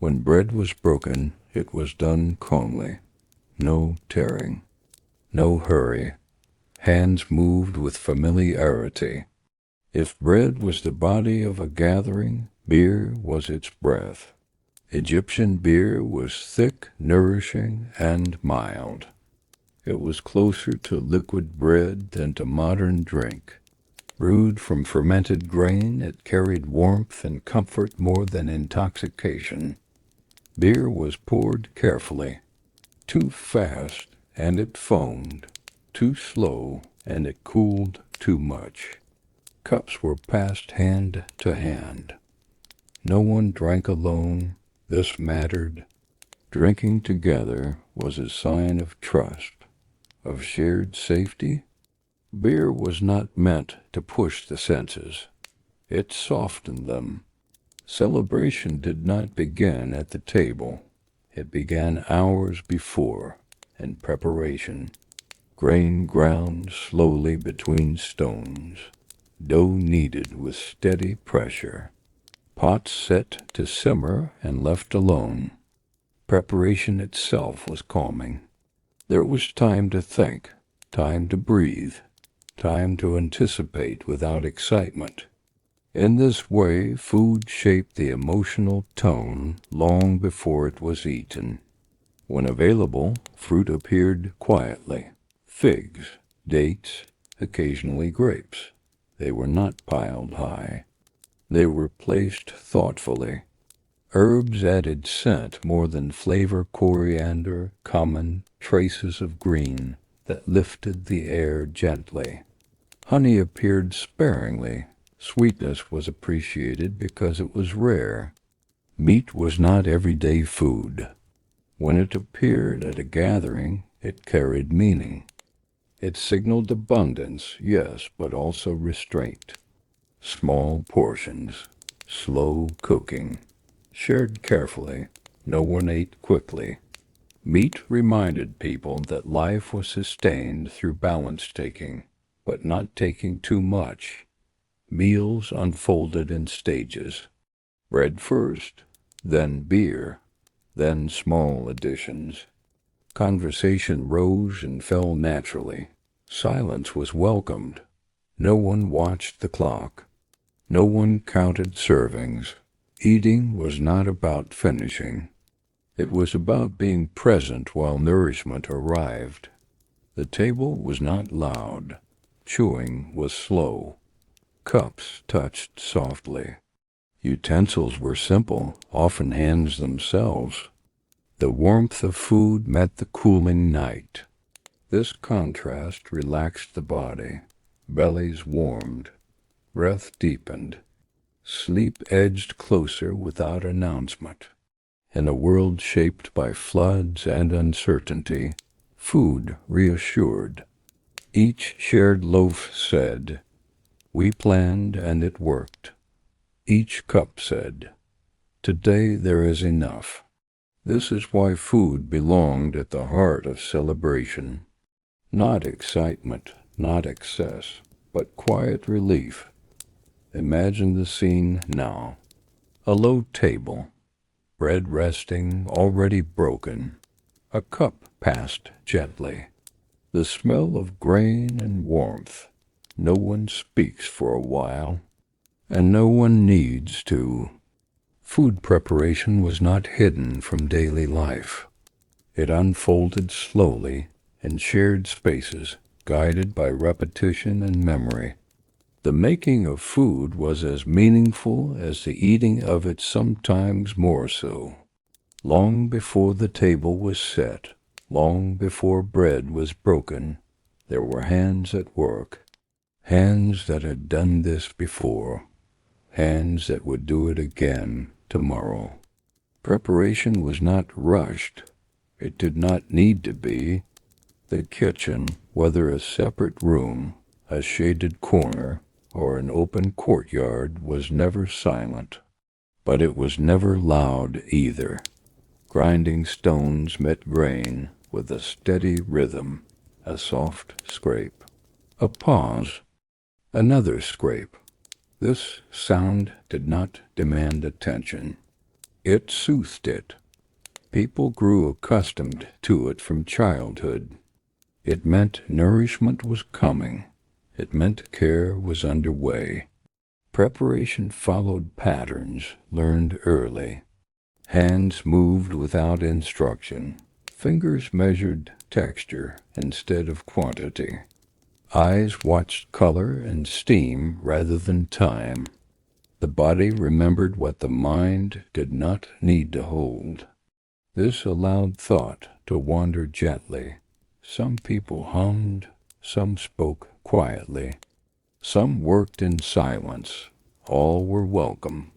[SPEAKER 1] When bread was broken, it was done calmly. No tearing, no hurry. Hands moved with familiarity. If bread was the body of a gathering, beer was its breath. Egyptian beer was thick, nourishing, and mild. It was closer to liquid bread than to modern drink. Brewed from fermented grain, it carried warmth and comfort more than intoxication. Beer was poured carefully. Too fast, and it foamed. Too slow, and it cooled too much. Cups were passed hand to hand. No one drank alone. This mattered. Drinking together was a sign of trust, of shared safety. Beer was not meant to push the senses. It softened them. Celebration did not begin at the table. It began hours before, in preparation. Grain ground slowly between stones. Dough kneaded with steady pressure. Pots set to simmer and left alone. Preparation itself was calming. There was time to think, time to breathe. Time to anticipate without excitement. In this way, food shaped the emotional tone long before it was eaten. When available, fruit appeared quietly. Figs, dates, occasionally grapes. They were not piled high. They were placed thoughtfully. Herbs added scent more than flavor, coriander, cumin, traces of green that lifted the air gently. Honey appeared sparingly. Sweetness was appreciated because it was rare. Meat was not everyday food. When it appeared at a gathering, it carried meaning. It signaled abundance, yes, but also restraint. Small portions, slow cooking, shared carefully. No one ate quickly. Meat reminded people that life was sustained through balance taking, but not taking too much. Meals unfolded in stages. Bread first, then beer, then small additions. Conversation rose and fell naturally. Silence was welcomed. No one watched the clock. No one counted servings. Eating was not about finishing. It was about being present while nourishment arrived. The table was not loud. Chewing was slow. Cups touched softly. Utensils were simple, often hands themselves. The warmth of food met the cooling night. This contrast relaxed the body. Bellies warmed. Breath deepened. Sleep edged closer without announcement. In a world shaped by floods and uncertainty, food reassured. Each shared loaf said, "We planned and it worked." Each cup said, "Today there is enough." This is why food belonged at the heart of celebration. Not excitement, not excess, but quiet relief. Imagine the scene now. A low table, bread resting, already broken. A cup passed gently. The smell of grain and warmth. No one speaks for a while, and no one needs to. Food preparation was not hidden from daily life. It unfolded slowly in shared spaces, guided by repetition and memory. The making of food was as meaningful as the eating of it, sometimes more so. Long before the table was set, long before bread was broken, there were hands at work. Hands that had done this before. Hands that would do it again tomorrow. Preparation was not rushed. It did not need to be. The kitchen, whether a separate room, a shaded corner, or an open courtyard, was never silent. But it was never loud either. Grinding stones met grain with a steady rhythm, a soft scrape. A pause. Another scrape. This sound did not demand attention. It soothed it. People grew accustomed to it from childhood. It meant nourishment was coming. It meant care was underway. Preparation followed patterns learned early. Hands moved without instruction. Fingers measured texture instead of quantity. Eyes watched color and steam rather than time. The body remembered what the mind did not need to hold. This allowed thought to wander gently. Some people hummed, some spoke quietly. Some worked in silence. All were welcome.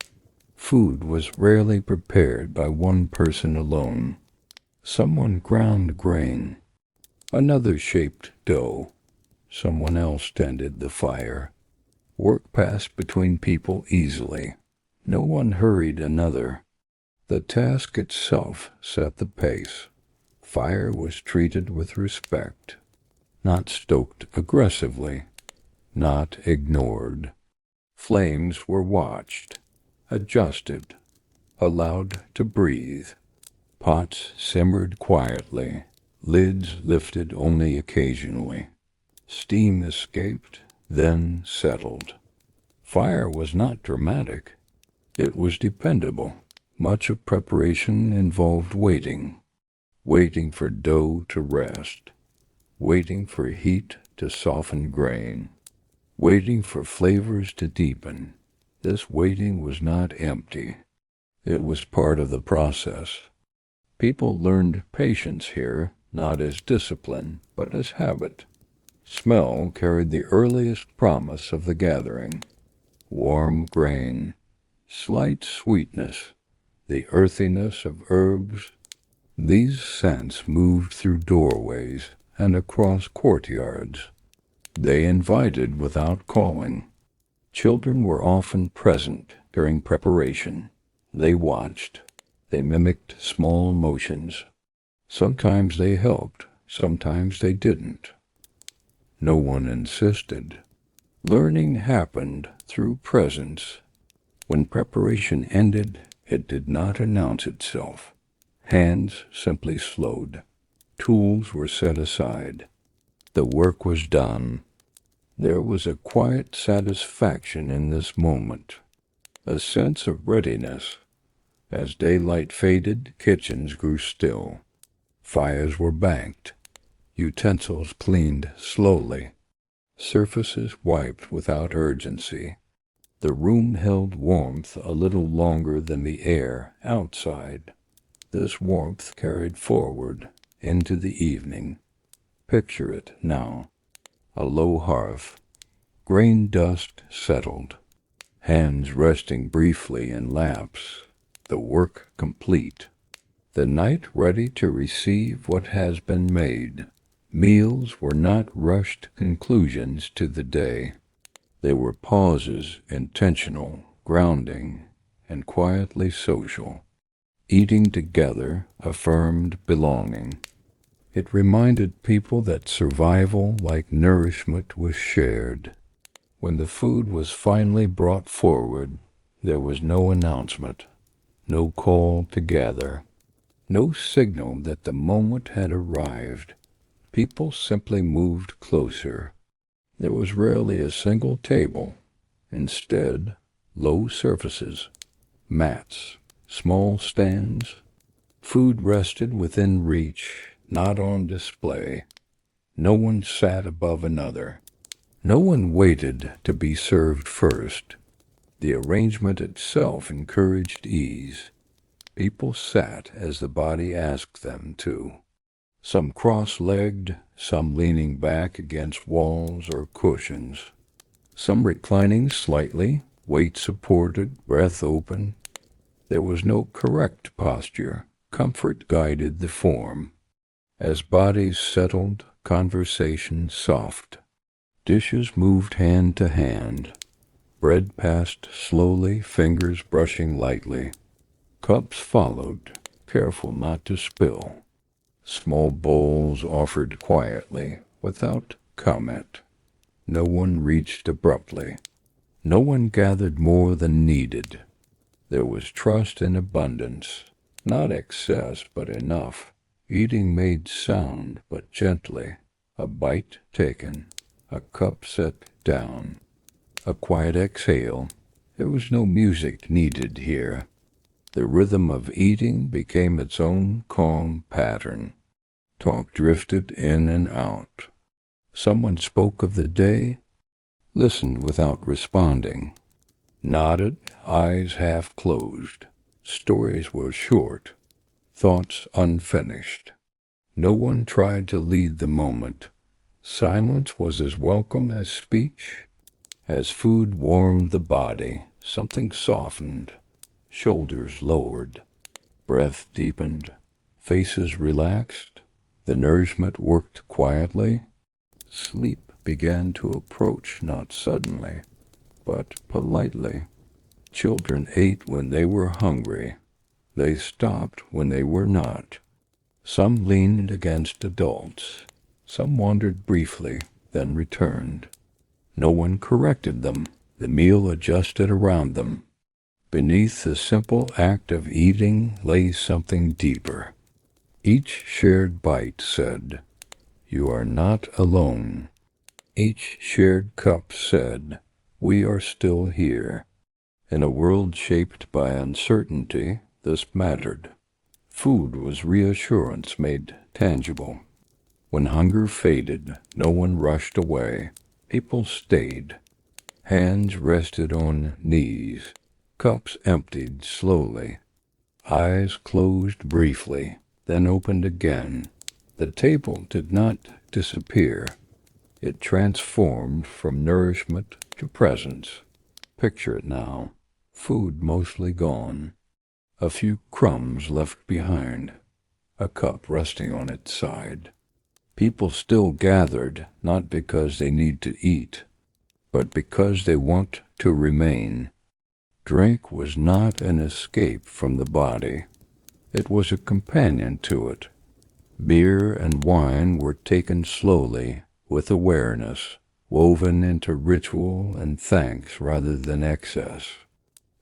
[SPEAKER 1] Food was rarely prepared by one person alone. Someone ground grain. Another shaped dough. Someone else tended the fire. Work passed between people easily. No one hurried another. The task itself set the pace. Fire was treated with respect, not stoked aggressively, not ignored. Flames were watched, adjusted, allowed to breathe. Pots simmered quietly, lids lifted only occasionally. Steam escaped, then settled. Fire was not dramatic. It was dependable. Much of preparation involved waiting. Waiting for dough to rest. Waiting for heat to soften grain. Waiting for flavors to deepen. This waiting was not empty. It was part of the process. People learned patience here, not as discipline, but as habit. Smell carried the earliest promise of the gathering. Warm grain, slight sweetness, the earthiness of herbs. These scents moved through doorways and across courtyards. They invited without calling. Children were often present during preparation. They watched. They mimicked small motions. Sometimes they helped, sometimes they didn't. No one insisted. Learning happened through presence. When preparation ended, It did not announce itself. Hands simply slowed. Tools were set aside. The work was done. There was a quiet satisfaction in this moment, a sense of readiness. As daylight faded, kitchens grew still. Fires were banked, utensils cleaned slowly, surfaces wiped without urgency. The room held warmth a little longer than the air outside. This warmth carried forward into the evening. Picture it now. A low hearth. Grain dust settled. Hands resting briefly in laps. The work complete. The night ready to receive what has been made. Meals were not rushed conclusions to the day. They were pauses, intentional, grounding, and quietly social. Eating together affirmed belonging. It reminded people that survival, like nourishment, was shared. When the food was finally brought forward, there was no announcement, no call to gather, no signal that the moment had arrived. People simply moved closer. There was rarely a single table. Instead, low surfaces, mats, small stands. Food rested within reach, not on display. No one sat above another. No one waited to be served first. The arrangement itself encouraged ease. People sat as the body asked them to. Some cross-legged, some leaning back against walls or cushions. Some reclining slightly, weight supported, breath open. There was no correct posture. Comfort guided the form. As bodies settled, conversation soft. Dishes moved hand to hand. Bread passed slowly, fingers brushing lightly. Cups followed, careful not to spill. Small bowls offered quietly, without comment. No one reached abruptly. No one gathered more than needed. There was trust in abundance, not excess, but enough. Eating made sound, but gently. A bite taken, a cup set down, a quiet exhale. There was no music needed here. The rhythm of eating became its own calm pattern. Talk drifted in and out. Someone spoke of the day, listened without responding, nodded, eyes half closed. Stories were short, thoughts unfinished. No one tried to lead the moment. Silence was as welcome as speech. As food warmed the body, something softened. Shoulders lowered. Breath deepened. Faces relaxed. The nourishment worked quietly. Sleep began to approach, not suddenly, but politely. Children ate when they were hungry. They stopped when they were not. Some leaned against adults. Some wandered briefly, then returned. No one corrected them. The meal adjusted around them. Beneath the simple act of eating lay something deeper. Each shared bite said, "You are not alone." Each shared cup said, "We are still here." In a world shaped by uncertainty, this mattered. Food was reassurance made tangible. When hunger faded, no one rushed away. People stayed. Hands rested on knees. Cups emptied slowly. Eyes closed briefly, then opened again. The table did not disappear. It transformed from nourishment to presence. Picture it now. Food mostly gone. A few crumbs left behind. A cup resting on its side. People still gathered, not because they need to eat, but because they want to remain. Drink was not an escape from the body. It was a companion to it. Beer and wine were taken slowly, with awareness, woven into ritual and thanks rather than excess.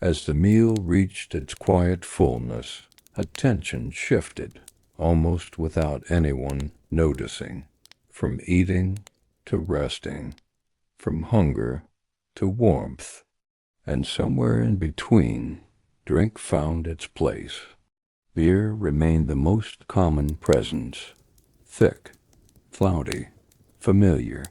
[SPEAKER 1] As the meal reached its quiet fullness, attention shifted, almost without anyone noticing, from eating to resting, from hunger to warmth, and somewhere in between, drink found its place. Beer remained the most common presence, thick, cloudy, familiar.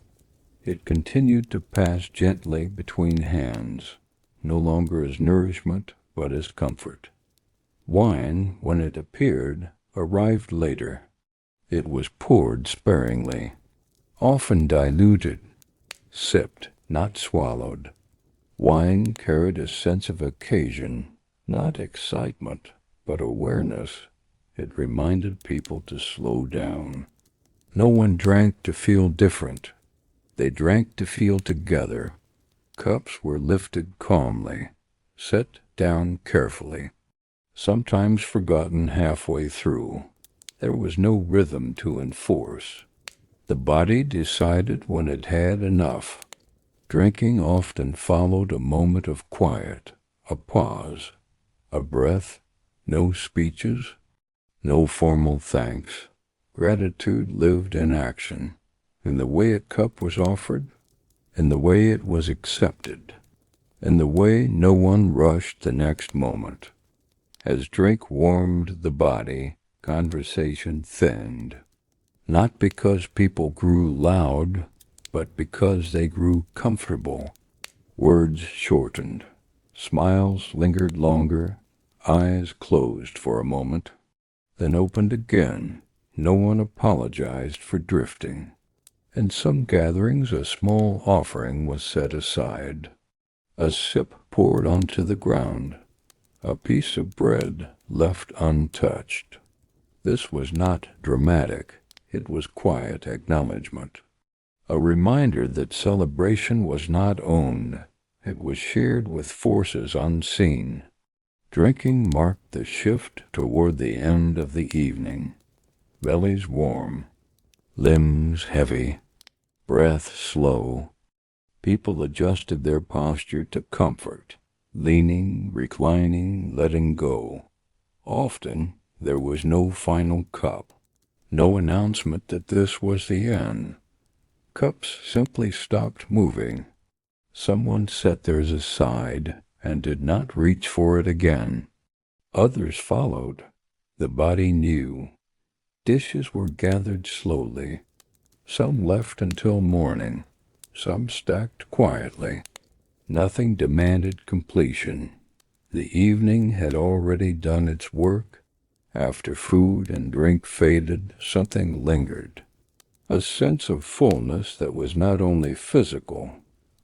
[SPEAKER 1] It continued to pass gently between hands, no longer as nourishment, but as comfort. Wine, when it appeared, arrived later. It was poured sparingly, often diluted, sipped, not swallowed. Wine carried a sense of occasion, not excitement, but awareness. It reminded people to slow down. No one drank to feel different. They drank to feel together. Cups were lifted calmly, set down carefully, sometimes forgotten halfway through. There was no rhythm to enforce. The body decided when it had enough. Drinking often followed a moment of quiet, a pause, a breath, no speeches, no formal thanks. Gratitude lived in action, in the way a cup was offered, in the way it was accepted, in the way no one rushed the next moment. As drink warmed the body, conversation thinned, not because people grew loud, but because they grew comfortable. Words shortened, smiles lingered longer, eyes closed for a moment, then opened again. No one apologized for drifting. In some gatherings a small offering was set aside, a sip poured onto the ground, a piece of bread left untouched. This was not dramatic, it was quiet acknowledgment. A reminder that celebration was not owned, it was shared with forces unseen. Drinking marked the shift toward the end of the evening. Bellies warm, limbs heavy, breath slow. People adjusted their posture to comfort, leaning, reclining, letting go. Often there was no final cup, no announcement that this was the end. Cups simply stopped moving. Someone set theirs aside and did not reach for it again. Others followed. The body knew. Dishes were gathered slowly. Some left until morning. Some stacked quietly. Nothing demanded completion. The evening had already done its work. After food and drink faded, something lingered. A sense of fullness that was not only physical,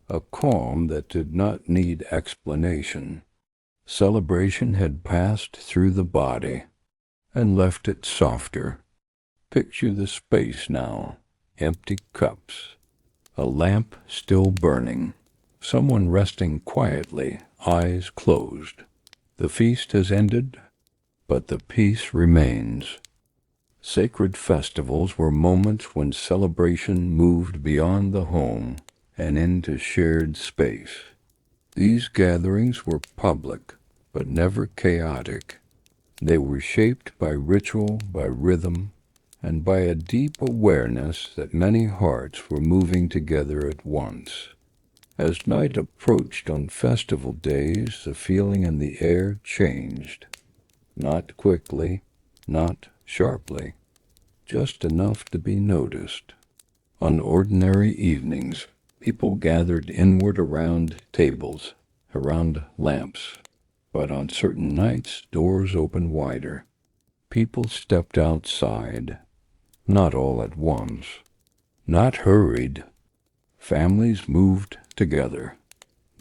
[SPEAKER 1] a calm that did not need explanation. Celebration had passed through the body and left it softer. Picture the space now, empty cups, a lamp still burning, someone resting quietly, eyes closed. The feast has ended, but the peace remains. Sacred festivals were moments when celebration moved beyond the home and into shared space. These gatherings were public, but never chaotic. They were shaped by ritual, by rhythm, and by a deep awareness that many hearts were moving together at once. As night approached on festival days, the feeling in the air changed. Not quickly, not sharply, just enough to be noticed. On ordinary evenings, people gathered inward around tables, around lamps. But on certain nights, doors opened wider. People stepped outside, not all at once, not hurried. Families moved together.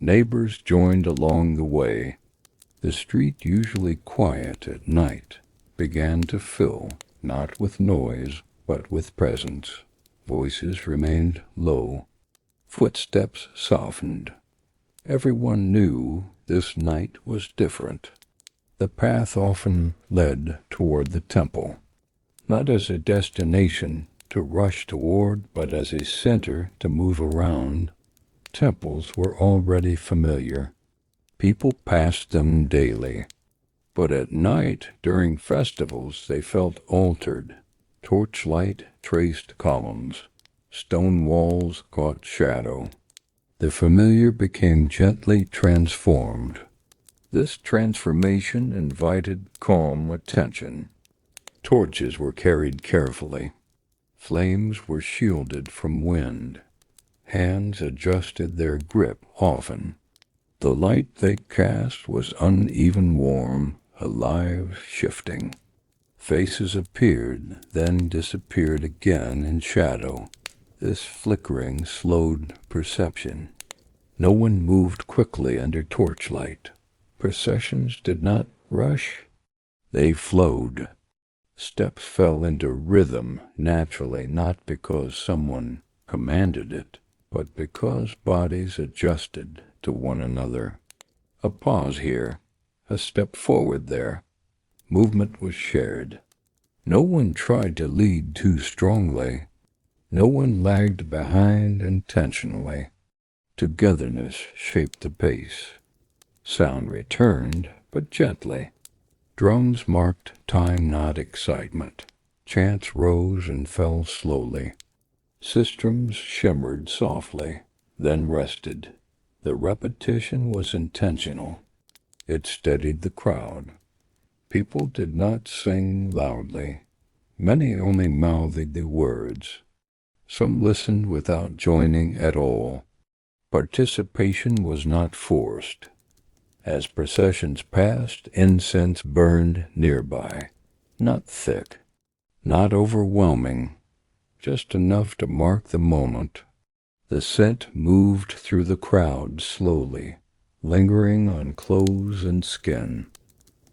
[SPEAKER 1] Neighbors joined along the way. The street, usually quiet at night, began to fill, not with noise, but with presence. Voices remained low. Footsteps softened. Everyone knew this night was different. The path often led toward the temple, not as a destination to rush toward, but as a center to move around. Temples were already familiar. People passed them daily, but at night, during festivals, they felt altered. Torchlight traced columns. Stone walls caught shadow. The familiar became gently transformed. This transformation invited calm attention. Torches were carried carefully. Flames were shielded from wind. Hands adjusted their grip often. The light they cast was uneven warm, alive, shifting. Faces appeared, then disappeared again in shadow. This flickering slowed perception. No one moved quickly under torchlight. Processions did not rush. They flowed. Steps fell into rhythm naturally, not because someone commanded it, but because bodies adjusted to one another. A pause here, a step forward there. Movement was shared. No one tried to lead too strongly. No one lagged behind intentionally. Togetherness shaped the pace. Sound returned, but gently. Drums marked time, not excitement. Chants rose and fell slowly. Sistrums shimmered softly, then rested. The repetition was intentional. It steadied the crowd. People did not sing loudly. Many only mouthed the words. Some listened without joining at all. Participation was not forced. As processions passed, incense burned nearby. Not thick, not overwhelming, just enough to mark the moment. The scent moved through the crowd slowly, lingering on clothes and skin.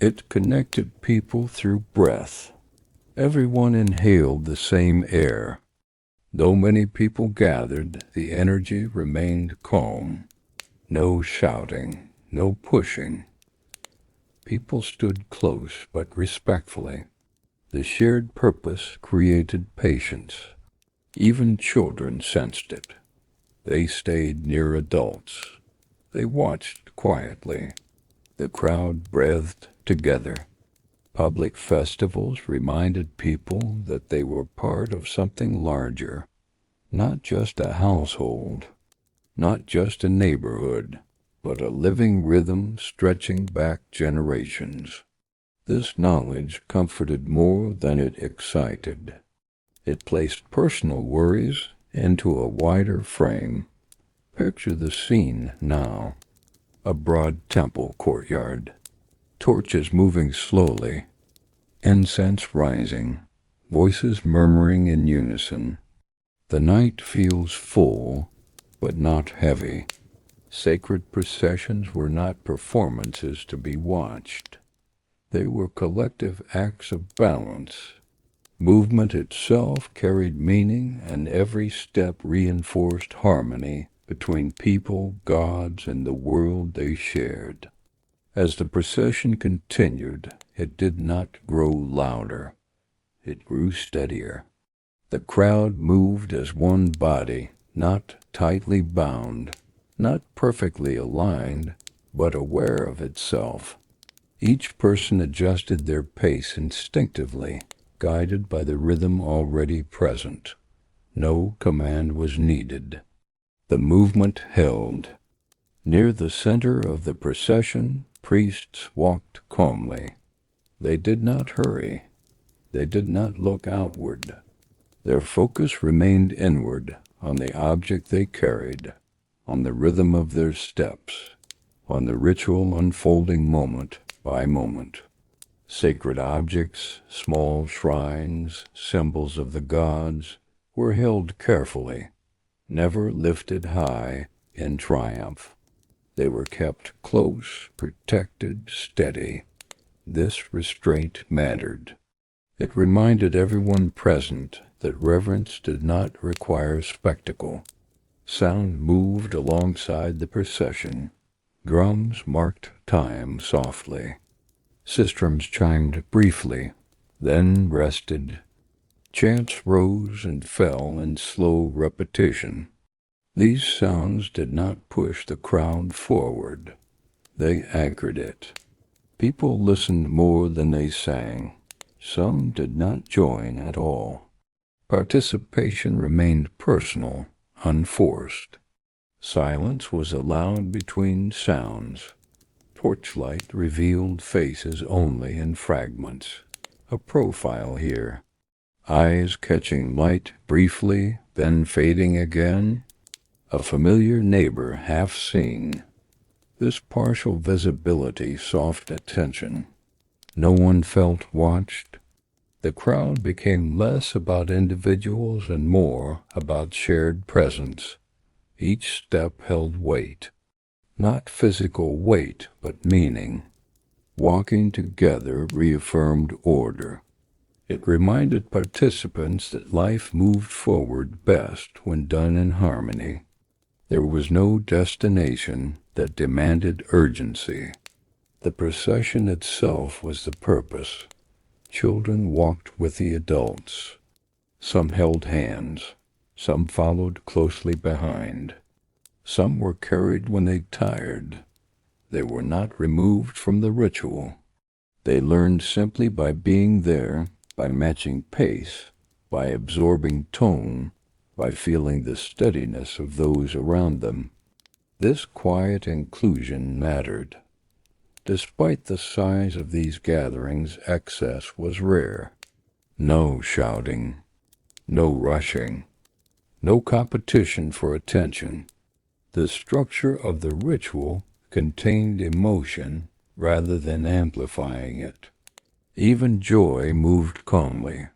[SPEAKER 1] It connected people through breath. Everyone inhaled the same air. Though many people gathered, the energy remained calm. No shouting, no pushing. People stood close but respectfully. The shared purpose created patience. Even children sensed it. They stayed near adults. They watched quietly. The crowd breathed together. Public festivals reminded people that they were part of something larger, not just a household, not just a neighborhood, but a living rhythm stretching back generations. This knowledge comforted more than it excited. It placed personal worries into a wider frame. Picture the scene now. A broad temple courtyard. Torches moving slowly. Incense rising. Voices murmuring in unison. The night feels full, but not heavy. Sacred processions were not performances to be watched. They were collective acts of balance. Movement itself carried meaning, and every step reinforced harmony between people, gods, and the world they shared. As the procession continued, it did not grow louder. It grew steadier. The crowd moved as one body, not tightly bound, not perfectly aligned, but aware of itself. Each person adjusted their pace instinctively, guided by the rhythm already present. No command was needed. The movement held. Near the center of the procession, priests walked calmly. They did not hurry. They did not look outward. Their focus remained inward, on the object they carried, on the rhythm of their steps, on the ritual unfolding moment by moment. Sacred objects, small shrines, symbols of the gods, were held carefully, never lifted high in triumph. They were kept close, protected, steady. This restraint mattered. It reminded everyone present that reverence did not require spectacle. Sound moved alongside the procession. Drums marked time softly. Sistrums chimed briefly, then rested. Chants rose and fell in slow repetition. These sounds did not push the crowd forward. They anchored it. People listened more than they sang. Some did not join at all. Participation remained personal, unforced. Silence was allowed between sounds. Torchlight revealed faces only in fragments. A profile here. Eyes catching light briefly, then fading again. A familiar neighbor half seen. This partial visibility soft attention. No one felt watched. The crowd became less about individuals and more about shared presence. Each step held weight. Not physical weight, but meaning. Walking together reaffirmed order. It reminded participants that life moved forward best when done in harmony. There was no destination that demanded urgency. The procession itself was the purpose. Children walked with the adults. Some held hands. Some followed closely behind. Some were carried when they tired. They were not removed from the ritual. They learned simply by being there, by matching pace, by absorbing tone, by feeling the steadiness of those around them. This quiet inclusion mattered. Despite the size of these gatherings, excess was rare. No shouting, no rushing, no competition for attention. The structure of the ritual contained emotion rather than amplifying it. Even joy moved calmly.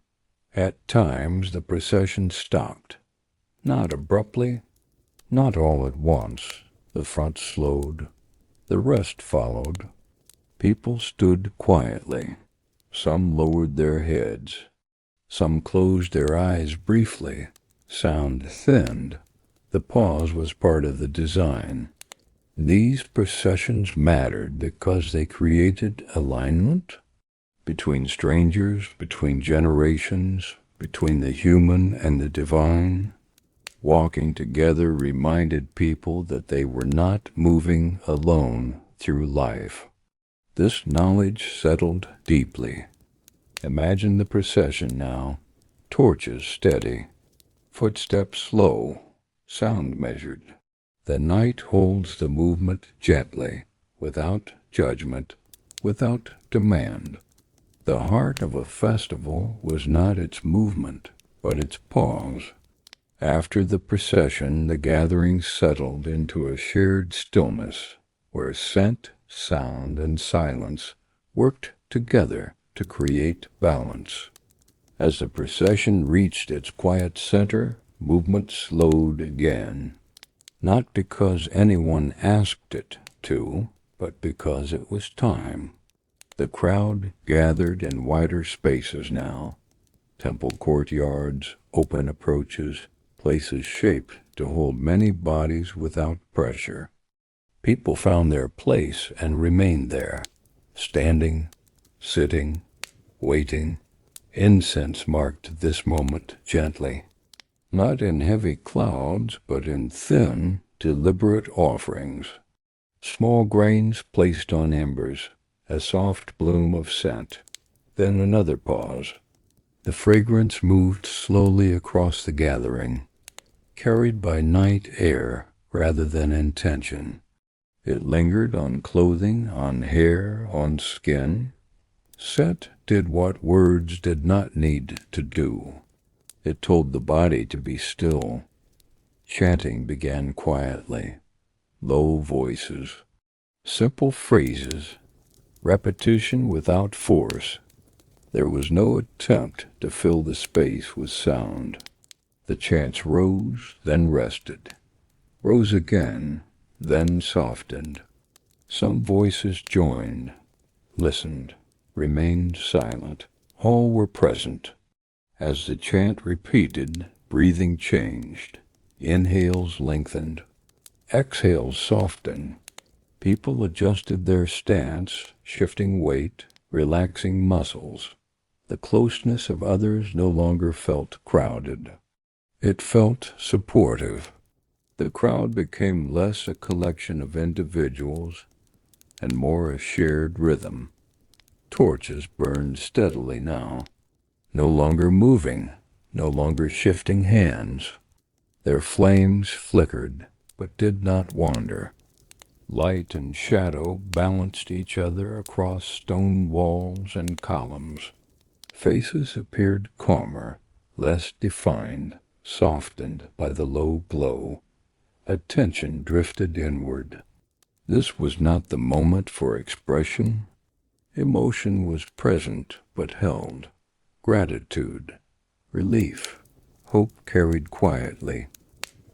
[SPEAKER 1] At times the procession stopped. Not abruptly, not all at once. The front slowed. The rest followed. People stood quietly. Some lowered their heads. Some closed their eyes briefly. Sound thinned. The pause was part of the design. These processions mattered because they created alignment between strangers, between generations, between the human and the divine. Walking together reminded people that they were not moving alone through life. This knowledge settled deeply. Imagine the procession now. Torches steady, footsteps slow, sound measured. The night holds the movement gently, without judgment, without demand. The heart of a festival was not its movement, but its pause. After the procession, the gathering settled into a shared stillness, where scent, sound, and silence worked together to create balance. As the procession reached its quiet center, movement slowed again. Not because anyone asked it to, but because it was time. The crowd gathered in wider spaces now. Temple courtyards, open approaches, places shaped to hold many bodies without pressure. People found their place and remained there, standing, sitting, waiting. Incense marked this moment gently. Not in heavy clouds, but in thin, deliberate offerings. Small grains placed on embers, a soft bloom of scent. Then another pause. The fragrance moved slowly across the gathering, carried by night air rather than intention. It lingered on clothing, on hair, on skin. Scent did what words did not need to do. It told the body to be still. Chanting began quietly. Low voices. Simple phrases. Repetition without force. There was no attempt to fill the space with sound. The chants rose, then rested. Rose again, then softened. Some voices joined, listened, remained silent. All were present. As the chant repeated, breathing changed. Inhales lengthened. Exhales softened. People adjusted their stance, shifting weight, relaxing muscles. The closeness of others no longer felt crowded. It felt supportive. The crowd became less a collection of individuals and more a shared rhythm. Torches burned steadily now, no longer moving, no longer shifting hands. Their flames flickered, but did not wander. Light and shadow balanced each other across stone walls and columns. Faces appeared calmer, less defined, softened by the low glow. Attention drifted inward. This was not the moment for expression. Emotion was present but held. Gratitude, relief, hope carried quietly.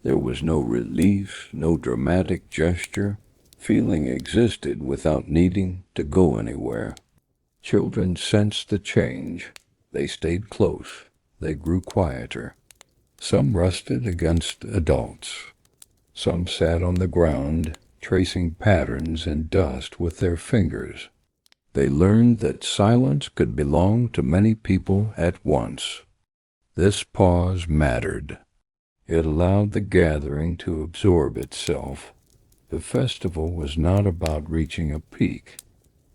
[SPEAKER 1] There was no relief, no dramatic gesture. Feeling existed without needing to go anywhere. Children sensed the change. They stayed close. They grew quieter. Some rested against adults. Some sat on the ground, tracing patterns in dust with their fingers. They learned that silence could belong to many people at once. This pause mattered. It allowed the gathering to absorb itself. The festival was not about reaching a peak.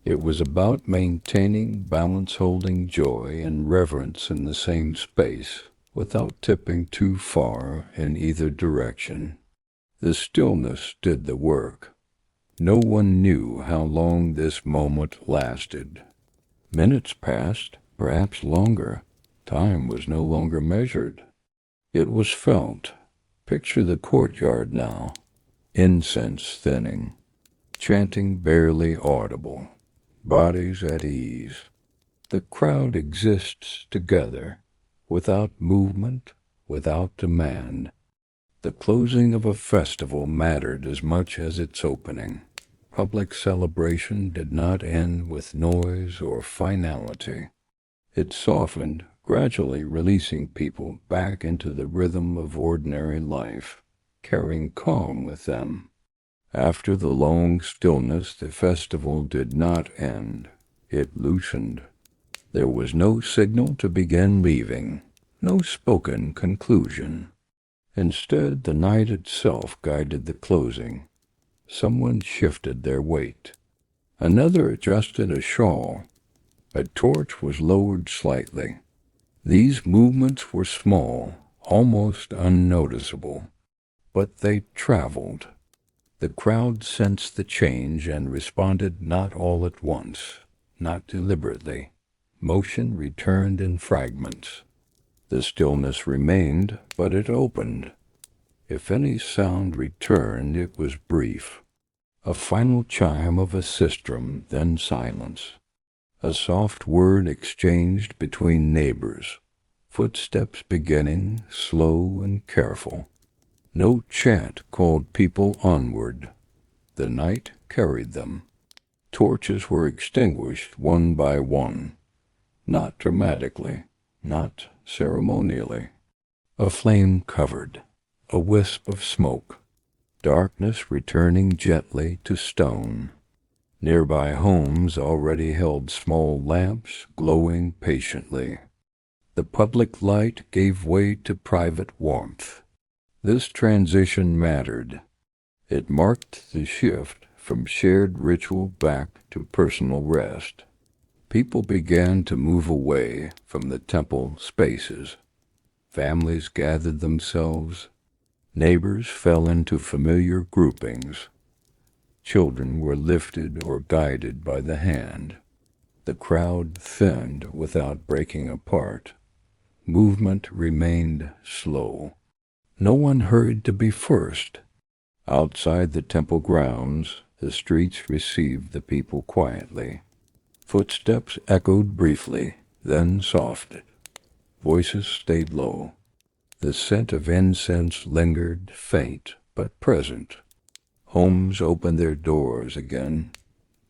[SPEAKER 1] It was about maintaining balance, holding joy and reverence in the same space, without tipping too far in either direction. The stillness did the work. No one knew how long this moment lasted. Minutes passed, perhaps longer. Time was no longer measured. It was felt. Picture the courtyard now. Incense thinning. Chanting barely audible. Bodies at ease. The crowd exists together, without movement, without demand. The closing of a festival mattered as much as its opening. Public celebration did not end with noise or finality. It softened, gradually releasing people back into the rhythm of ordinary life, carrying calm with them. After the long stillness, the festival did not end. It loosened. There was no signal to begin leaving, no spoken conclusion. Instead, the night itself guided the closing. Someone shifted their weight. Another adjusted a shawl. A torch was lowered slightly. These movements were small, almost unnoticeable, but they traveled. The crowd sensed the change and responded not all at once, not deliberately. Motion returned in fragments. The stillness remained, but it opened. If any sound returned, it was brief. A final chime of a sistrum, then silence. A soft word exchanged between neighbors. Footsteps beginning, slow and careful. No chant called people onward. The night carried them. Torches were extinguished one by one. Not dramatically, not ceremonially. A flame covered, a wisp of smoke, darkness returning gently to stone. Nearby homes already held small lamps glowing patiently. The public light gave way to private warmth. This transition mattered. It marked the shift from shared ritual back to personal rest. People began to move away from the temple spaces. Families gathered themselves. Neighbors fell into familiar groupings. Children were lifted or guided by the hand. The crowd thinned without breaking apart. Movement remained slow. No one hurried to be first. Outside the temple grounds, the streets received the people quietly. Footsteps echoed briefly, then softened. Voices stayed low. The scent of incense lingered, faint but present. Homes opened their doors again.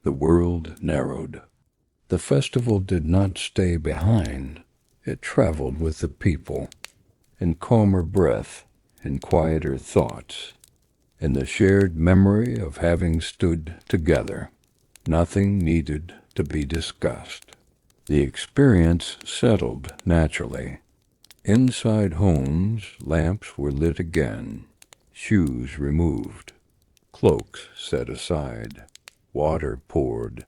[SPEAKER 1] The world narrowed. The festival did not stay behind. It traveled with the people, in calmer breath, in quieter thoughts, in the shared memory of having stood together. Nothing needed to be discussed. The experience settled naturally. Inside homes, lamps were lit again, shoes removed, cloaks set aside. water poured.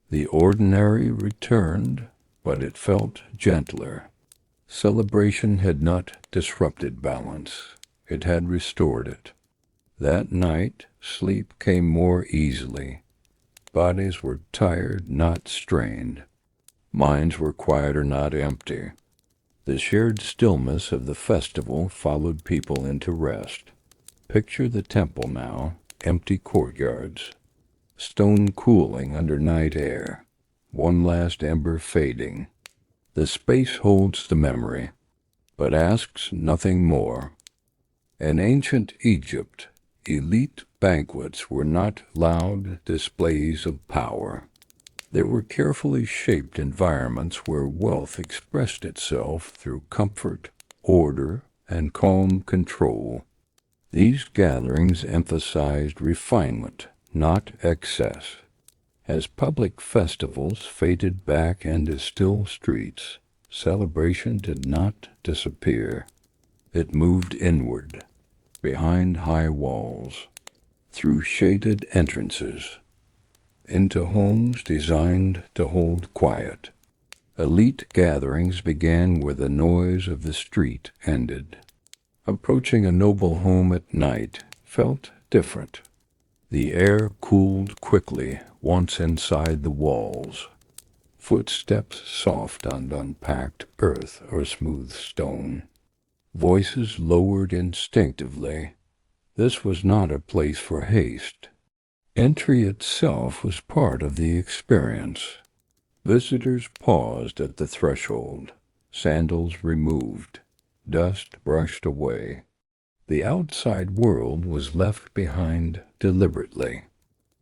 [SPEAKER 1] The ordinary returned, but it felt gentler. Celebration had not disrupted balance. It had restored it. That night, sleep came more easily. Bodies were tired, not strained. Minds were quieter, not empty. The shared stillness of the festival followed people into rest. Picture the temple now, empty courtyards, stone cooling under night air, one last ember fading. The space holds the memory, but asks nothing more. In ancient Egypt, elite banquets were not loud displays of power. They were carefully shaped environments where wealth expressed itself through comfort, order, and calm control. These gatherings emphasized refinement, not excess. As public festivals faded back into still streets, celebration did not disappear. It moved inward, behind high walls, through shaded entrances, into homes designed to hold quiet. Elite gatherings began where the noise of the street ended. Approaching a noble home at night felt different. The air cooled quickly once inside the walls. Footsteps soft on unpacked earth or smooth stone. Voices lowered instinctively. This was not a place for haste. Entry itself was part of the experience. Visitors paused at the threshold, sandals removed, dust brushed away. The outside world was left behind deliberately.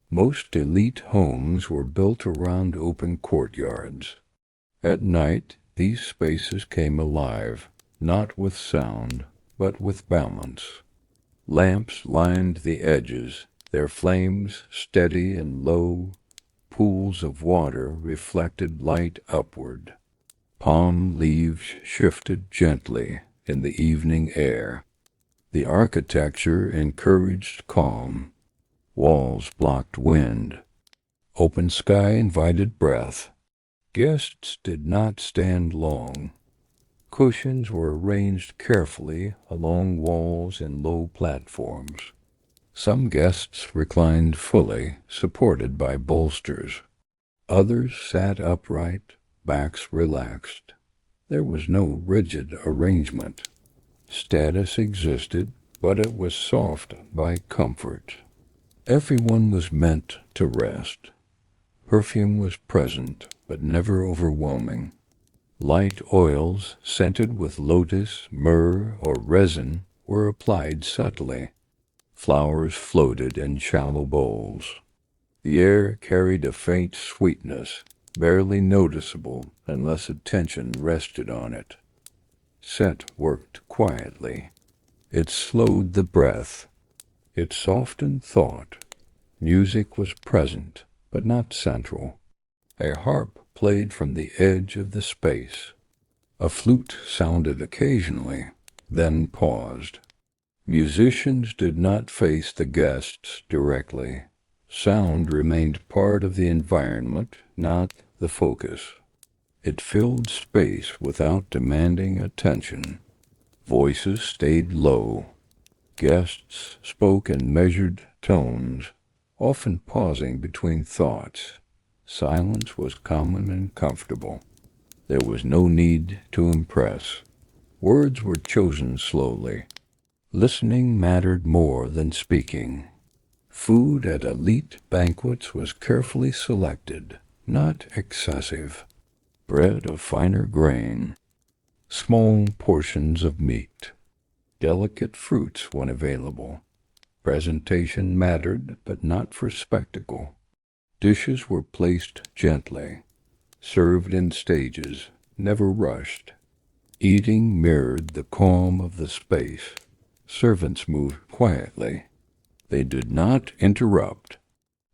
[SPEAKER 1] Most elite homes were built around open courtyards. At night, these spaces came alive, not with sound, but with balance. Lamps lined the edges, their flames steady and low. Pools of water reflected light upward. Palm leaves shifted gently in the evening air. The architecture encouraged calm. Walls blocked wind. Open sky invited breath. Guests did not stand long. Cushions were arranged carefully along walls and low platforms. Some guests reclined fully, supported by bolsters. Others sat upright, backs relaxed. There was no rigid arrangement. Status existed, but it was soft by comfort. Everyone was meant to rest. Perfume was present, but never overwhelming. Light oils, scented with lotus, myrrh, or resin, were applied subtly. Flowers floated in shallow bowls. The air carried a faint sweetness, barely noticeable unless attention rested on it. Scent worked quietly. It slowed the breath. It softened thought. Music was present, but not central. A harp played from the edge of the space. A flute sounded occasionally, then paused. Musicians did not face the guests directly. Sound remained part of the environment, not the focus. It filled space without demanding attention. Voices stayed low. Guests spoke in measured tones, often pausing between thoughts. Silence was common and comfortable. There was no need to impress. Words were chosen slowly. Listening mattered more than speaking. Food at elite banquets was carefully selected, not excessive. Bread of finer grain, small portions of meat, delicate fruits when available. Presentation mattered, but not for spectacle. Dishes were placed gently, served in stages, never rushed. Eating mirrored the calm of the space. Servants moved quietly. They did not interrupt.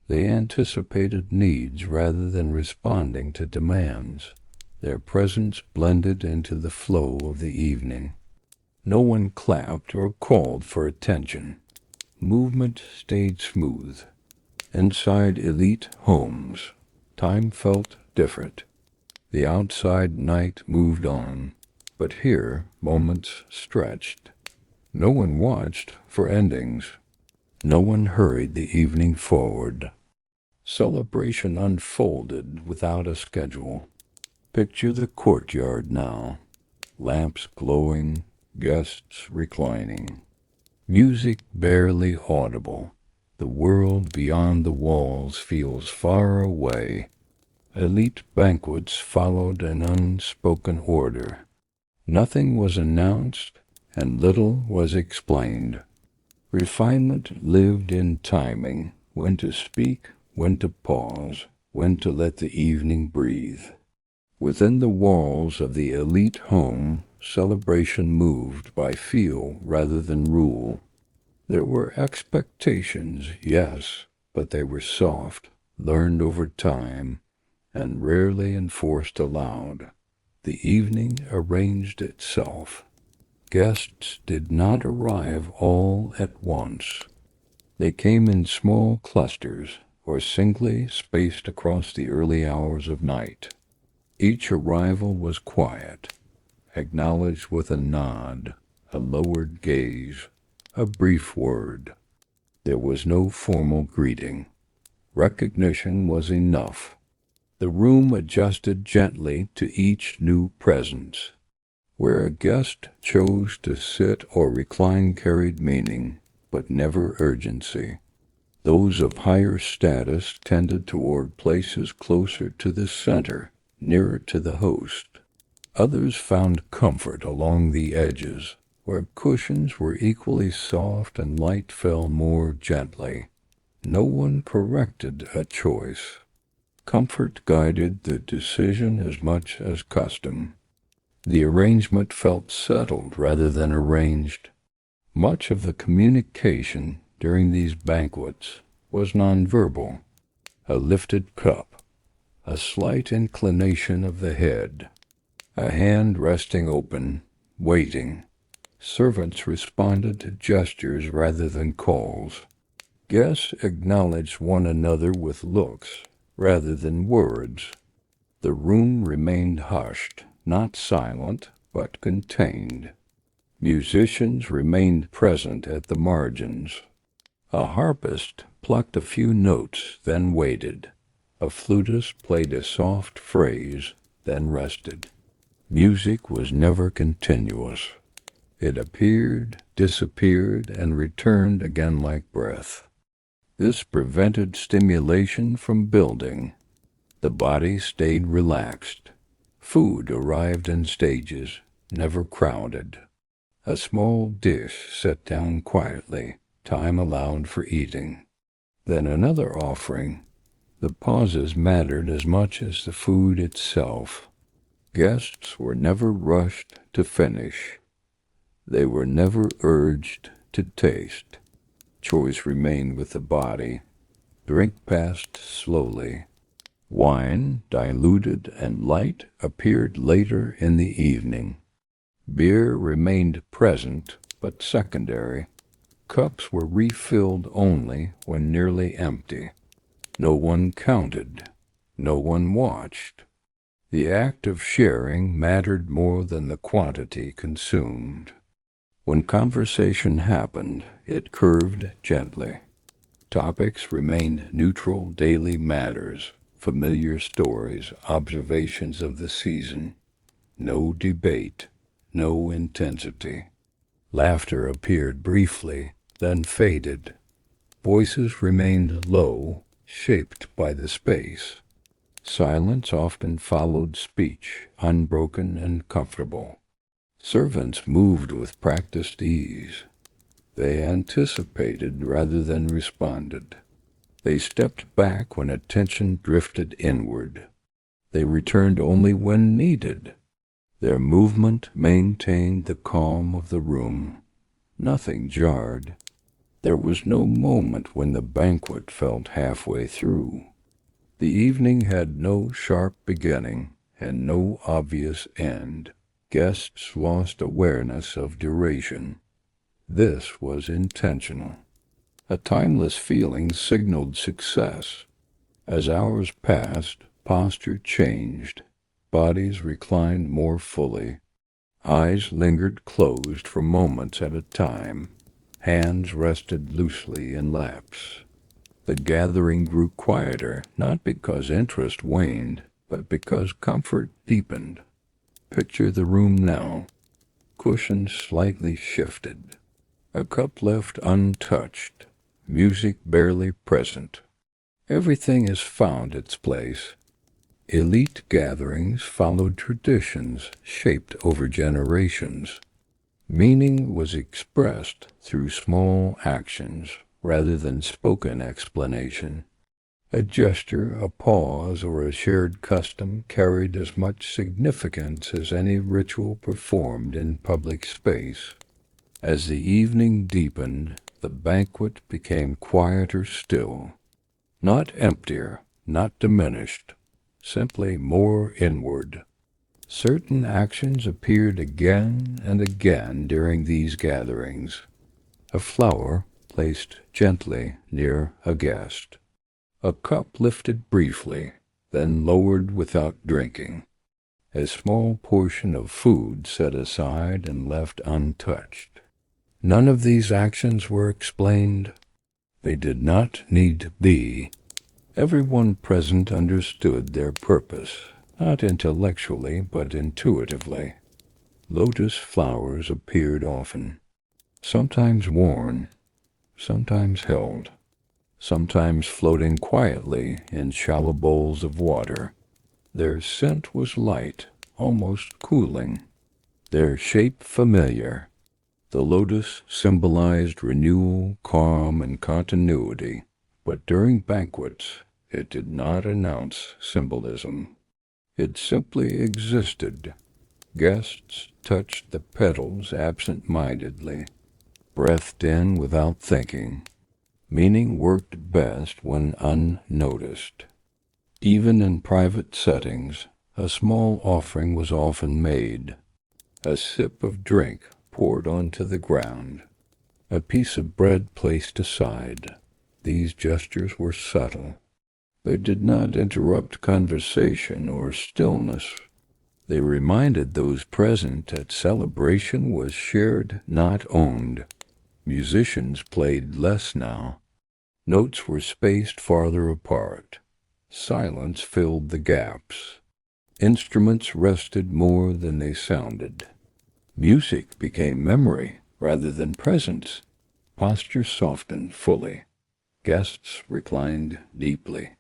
[SPEAKER 1] They anticipated needs rather than responding to demands. Their presence blended into the flow of the evening. No one clapped or called for attention. Movement stayed smooth. Inside elite homes, time felt different. The outside night moved on, but here moments stretched. No one watched for endings. No one hurried the evening forward. Celebration unfolded without a schedule. Picture the courtyard now, lamps glowing, guests reclining. Music barely audible. The world beyond the walls feels far away. Elite banquets followed an unspoken order. Nothing was announced, and little was explained. Refinement lived in timing, when to speak, when to pause, when to let the evening breathe. Within the walls of the elite home, celebration moved by feel rather than rule. There were expectations, yes, but they were soft, learned over time, and rarely enforced aloud. The evening arranged itself. Guests did not arrive all at once. They came in small clusters or singly spaced across the early hours of night. Each arrival was quiet, acknowledged with a nod, a lowered gaze, a brief word. There was no formal greeting. Recognition was enough. The room adjusted gently to each new presence. Where a guest chose to sit or recline carried meaning, but never urgency. Those of higher status tended toward places closer to the center, nearer to the host. Others found comfort along the edges, where cushions were equally soft and light fell more gently. No one corrected a choice. Comfort guided the decision as much as custom. The arrangement felt settled rather than arranged. Much of the communication during these banquets was nonverbal. A lifted cup, a slight inclination of the head, a hand resting open, waiting. Servants responded to gestures rather than calls. Guests acknowledged one another with looks rather than words. The room remained hushed, not silent, but contained. Musicians remained present at the margins. A harpist plucked a few notes, then waited. A flutist played a soft phrase, then rested. Music was never continuous. It appeared, disappeared, and returned again like breath. This prevented stimulation from building. The body stayed relaxed. Food arrived in stages, never crowded. A small dish set down quietly, time allowed for eating. Then another offering. The pauses mattered as much as the food itself. Guests were never rushed to finish. They were never urged to taste. Choice remained with the body. Drink passed slowly. Wine, diluted and light, appeared later in the evening. Beer remained present, but secondary. Cups were refilled only when nearly empty. No one counted. No one watched. The act of sharing mattered more than the quantity consumed. When conversation happened, it curved gently. Topics remained neutral daily matters, familiar stories, observations of the season. No debate, no intensity. Laughter appeared briefly, then faded. Voices remained low, shaped by the space. Silence often followed speech, unbroken and comfortable. Servants moved with practiced ease. They anticipated rather than responded. They stepped back when attention drifted inward. They returned only when needed. Their movement maintained the calm of the room. Nothing jarred. There was no moment when the banquet felt halfway through. The evening had no sharp beginning and no obvious end. Guests lost awareness of duration. This was intentional. A timeless feeling signaled success. As hours passed, posture changed. Bodies reclined more fully. Eyes lingered closed for moments at a time. Hands rested loosely in laps. The gathering grew quieter, not because interest waned, but because comfort deepened. Picture the room now. Cushions slightly shifted. A cup left untouched. Music barely present. Everything has found its place. Elite gatherings followed traditions shaped over generations. Meaning was expressed through small actions rather than spoken explanation. A gesture, a pause, or a shared custom carried as much significance as any ritual performed in public space. As the evening deepened, the banquet became quieter still. Not emptier, not diminished, simply more inward. Certain actions appeared again and again during these gatherings. A flower placed gently near a guest. A cup lifted briefly, then lowered without drinking. A small portion of food set aside and left untouched. None of these actions were explained. They did not need to be. Everyone present understood their purpose, not intellectually but intuitively. Lotus flowers appeared often, sometimes worn, sometimes held, sometimes floating quietly in shallow bowls of water. Their scent was light, almost cooling, their shape familiar. The lotus symbolized renewal, calm, and continuity, but during banquets it did not announce symbolism. It simply existed. Guests touched the petals absent-mindedly, breathed in without thinking. Meaning worked best when unnoticed. Even in private settings, a small offering was often made. A sip of drink poured onto the ground, a piece of bread placed aside. These gestures were subtle. They did not interrupt conversation or stillness. They reminded those present that celebration was shared, not owned. Musicians played less now. Notes were spaced farther apart. Silence filled the gaps. Instruments rested more than they sounded. Music became memory rather than presence. Posture softened fully. Guests reclined deeply.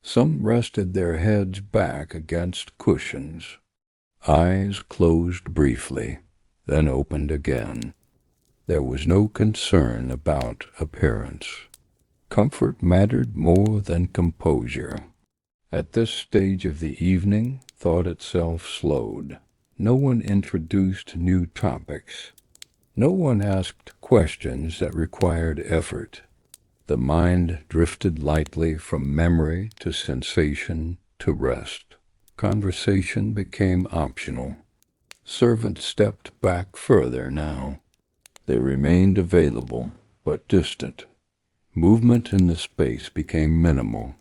[SPEAKER 1] Some rested their heads back against cushions. Eyes closed briefly, then opened again. There was no concern about appearance. Comfort mattered more than composure. At this stage of the evening, thought itself slowed. No one introduced new topics. No one asked questions that required effort. The mind drifted lightly from memory to sensation to rest. Conversation became optional. Servants stepped back further now. They remained available, but distant. Movement in the space became minimal.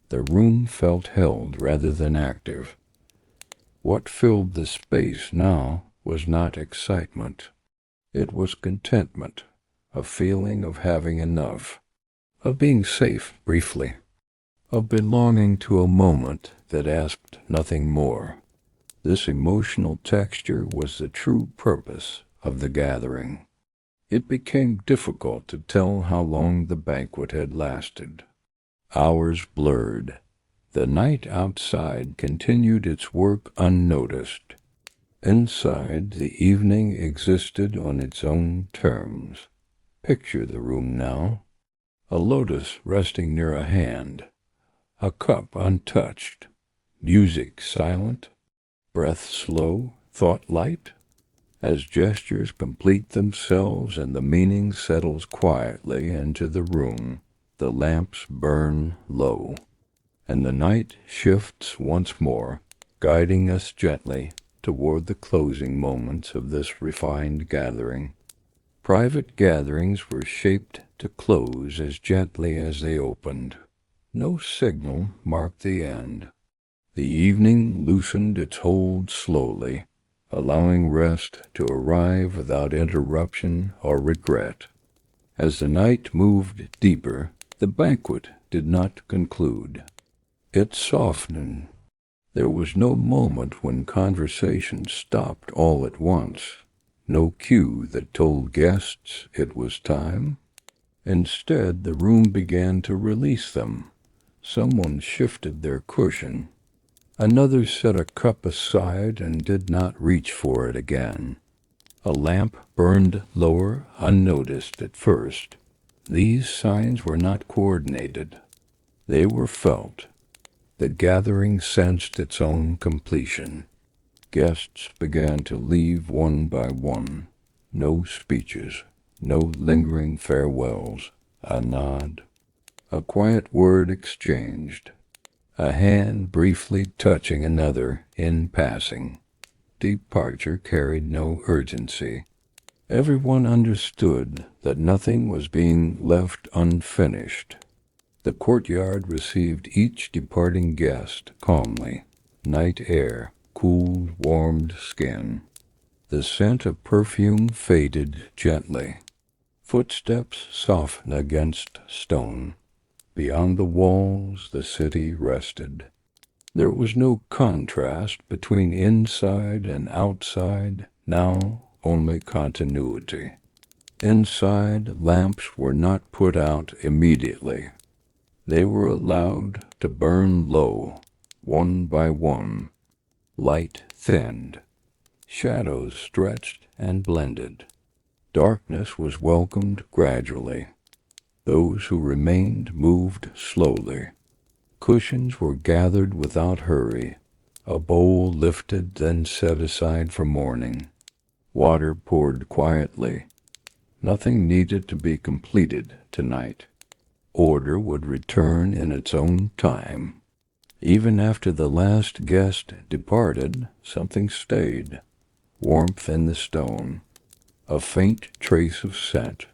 [SPEAKER 1] The room felt held rather than active. What filled the space now was not excitement. It was contentment, a feeling of having enough, of being safe briefly, of belonging to a moment that asked nothing more. This emotional texture was the true purpose of the gathering. It became difficult to tell how long the banquet had lasted. Hours blurred. The night outside continued its work unnoticed. Inside, the evening existed on its own terms. Picture the room now. A lotus resting near a hand. A cup untouched. Music silent. Breath slow. Thought light. As gestures complete themselves and the meaning settles quietly into the room, the lamps burn low, and the night shifts once more, guiding us gently toward the closing moments of this refined gathering. Private gatherings were shaped to close as gently as they opened. No signal marked the end. The evening loosened its hold slowly, allowing rest to arrive without interruption or regret. As the night moved deeper, the banquet did not conclude. It softened. There was no moment when conversation stopped all at once, no cue that told guests it was time. Instead, the room began to release them. Someone shifted their cushion. Another set a cup aside and did not reach for it again. A lamp burned lower, unnoticed at first. These signs were not coordinated. They were felt. The gathering sensed its own completion. Guests began to leave one by one. No speeches, no lingering farewells. A nod, a quiet word exchanged, a hand briefly touching another in passing. Departure carried no urgency. Everyone understood that nothing was being left unfinished. The courtyard received each departing guest calmly. Night air cooled warmed skin. The scent of perfume faded gently. Footsteps softened against stone. Beyond the walls, the city rested. There was no contrast between inside and outside, now only continuity. Inside, lamps were not put out immediately. They were allowed to burn low, one by one. Light thinned. Shadows stretched and blended. Darkness was welcomed gradually. Those who remained moved slowly. Cushions were gathered without hurry. A bowl lifted, then set aside for morning. Water poured quietly. Nothing needed to be completed tonight. Order would return in its own time. Even after the last guest departed, something stayed. Warmth in the stone. A faint trace of scent.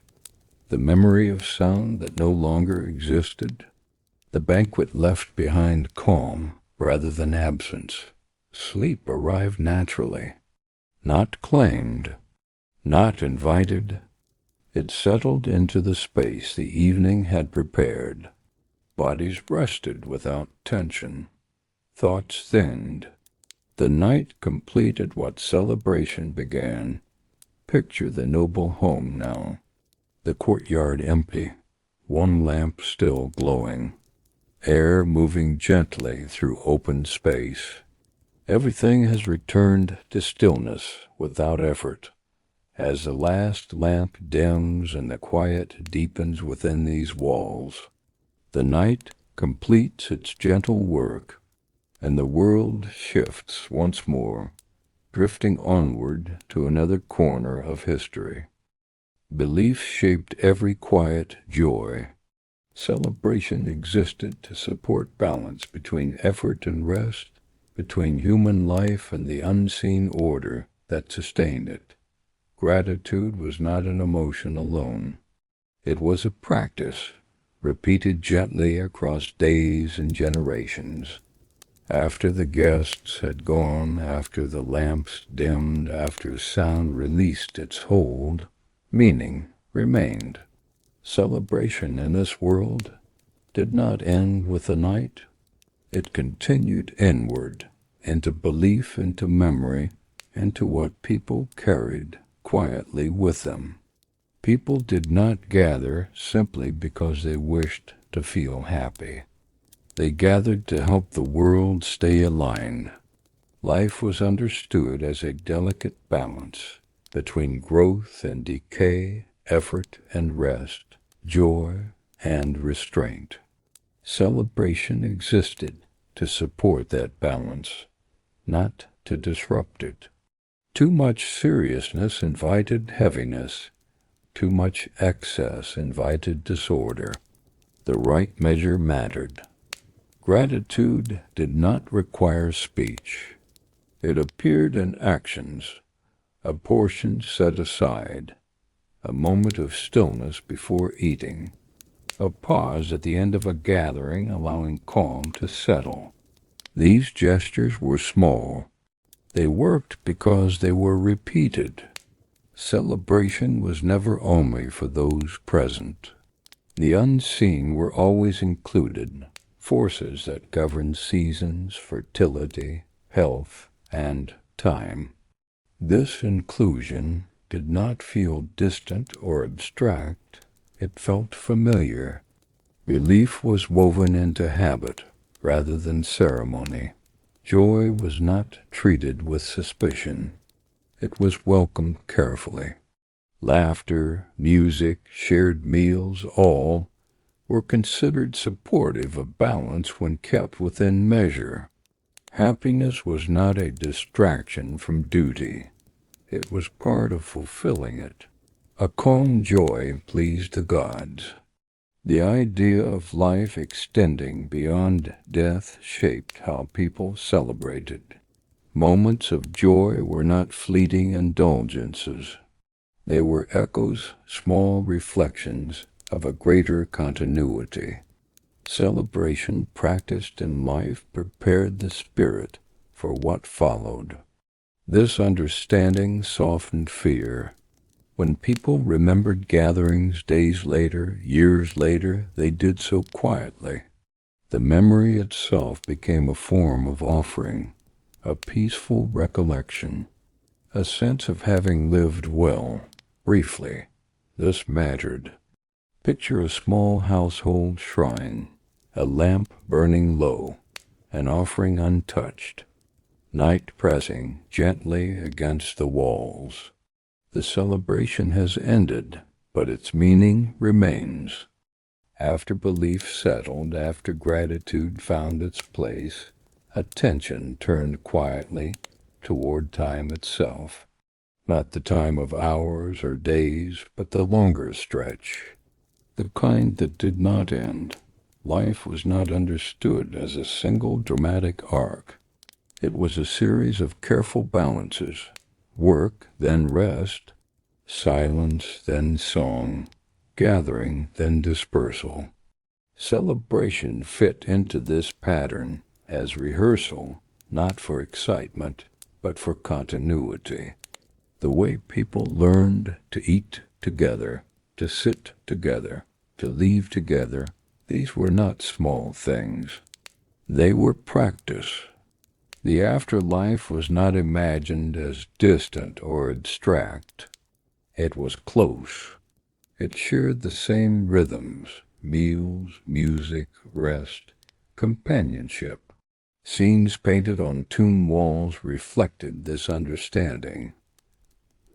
[SPEAKER 1] The memory of sound that no longer existed. The banquet left behind calm rather than absence. Sleep arrived naturally. Not claimed. Not invited. It settled into the space the evening had prepared. Bodies rested without tension. Thoughts thinned. The night completed what celebration began. Picture the noble home now. The courtyard empty. One lamp still glowing. Air moving gently through open space. Everything has returned to stillness without effort. As the last lamp dims and the quiet deepens within these walls, the night completes its gentle work, and the world shifts once more, drifting onward to another corner of history. Belief shaped every quiet joy. Celebration existed to support balance between effort and rest, between human life and the unseen order that sustained it. Gratitude was not an emotion alone. It was a practice, repeated gently across days and generations. After the guests had gone, after the lamps dimmed, after sound released its hold, meaning remained. Celebration in this world did not end with the night. It continued inward, into belief, into memory, into what people carried quietly with them. People did not gather simply because they wished to feel happy. They gathered to help the world stay aligned. Life was understood as a delicate balance between growth and decay, effort and rest, joy and restraint. Celebration existed to support that balance, not to disrupt it. Too much seriousness invited heaviness. Too much excess invited disorder. The right measure mattered. Gratitude did not require speech. It appeared in actions, a portion set aside, a moment of stillness before eating, a pause at the end of a gathering allowing calm to settle. These gestures were small. They worked because they were repeated. Celebration was never only for those present. The unseen were always included, forces that govern seasons, fertility, health, and time. This inclusion did not feel distant or abstract. It felt familiar. Belief was woven into habit rather than ceremony. Joy was not treated with suspicion. It was welcomed carefully. Laughter, music, shared meals, all were considered supportive of balance when kept within measure. Happiness was not a distraction from duty. It was part of fulfilling it. A calm joy pleased the gods. The idea of life extending beyond death shaped how people celebrated. Moments of joy were not fleeting indulgences. They were echoes, small reflections of a greater continuity. Celebration practiced in life prepared the spirit for what followed. This understanding softened fear. When people remembered gatherings days later, years later, they did so quietly. The memory itself became a form of offering, a peaceful recollection, a sense of having lived well, briefly. This mattered. Picture a small household shrine, a lamp burning low, an offering untouched, night pressing gently against the walls. The celebration has ended, but its meaning remains. After belief settled, after gratitude found its place, attention turned quietly toward time itself. Not the time of hours or days, but the longer stretch, the kind that did not end. Life was not understood as a single dramatic arc. It was a series of careful balances. Work, then rest, silence, then song, gathering, then dispersal. Celebration fit into this pattern as rehearsal, not for excitement, but for continuity. The way people learned to eat together, to sit together, to leave together, these were not small things. They were practice. The afterlife was not imagined as distant or abstract. It was close. It shared the same rhythms, meals, music, rest, companionship. Scenes painted on tomb walls reflected this understanding.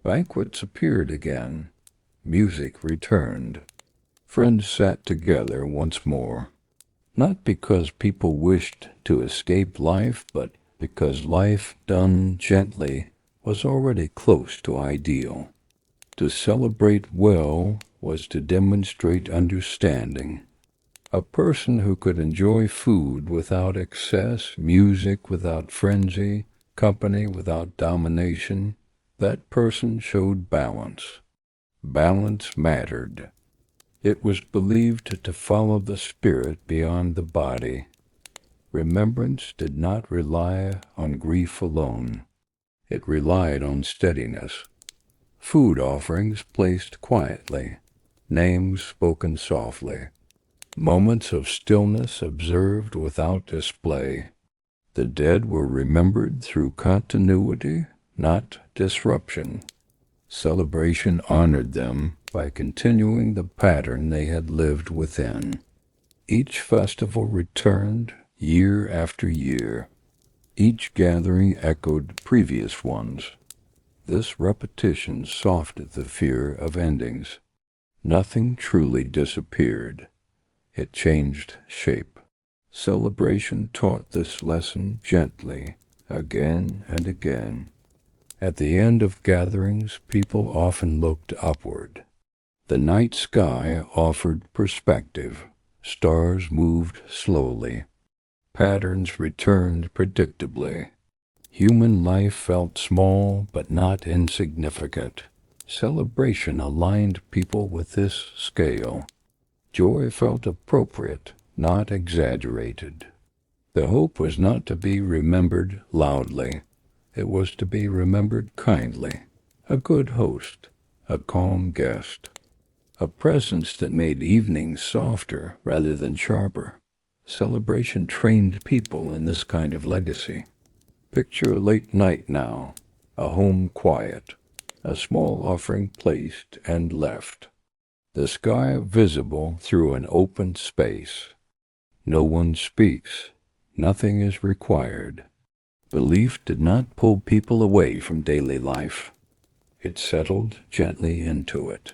[SPEAKER 1] Banquets appeared again. Music returned. Friends sat together once more. Not because people wished to escape life, but because life done gently was already close to ideal. To celebrate well was to demonstrate understanding. A person who could enjoy food without excess, music without frenzy, company without domination, that person showed balance. Balance mattered. It was believed to follow the spirit beyond the body. Remembrance did not rely on grief alone. It relied on steadiness. Food offerings placed quietly, names spoken softly, moments of stillness observed without display. The dead were remembered through continuity, not disruption. Celebration honored them by continuing the pattern they had lived within. Each festival returned year after year. Each gathering echoed previous ones. This repetition softened the fear of endings. Nothing truly disappeared. It changed shape. Celebration taught this lesson gently, again and again. At the end of gatherings, people often looked upward. The night sky offered perspective. Stars moved slowly. Patterns returned predictably. Human life felt small but not insignificant. Celebration aligned people with this scale. Joy felt appropriate, not exaggerated. The hope was not to be remembered loudly. It was to be remembered kindly. A good host, a calm guest, a presence that made evenings softer rather than sharper. Celebration trained people in this kind of legacy. Picture a late night now, a home quiet, a small offering placed and left, the sky visible through an open space. No one speaks, nothing is required. Belief did not pull people away from daily life. It settled gently into it.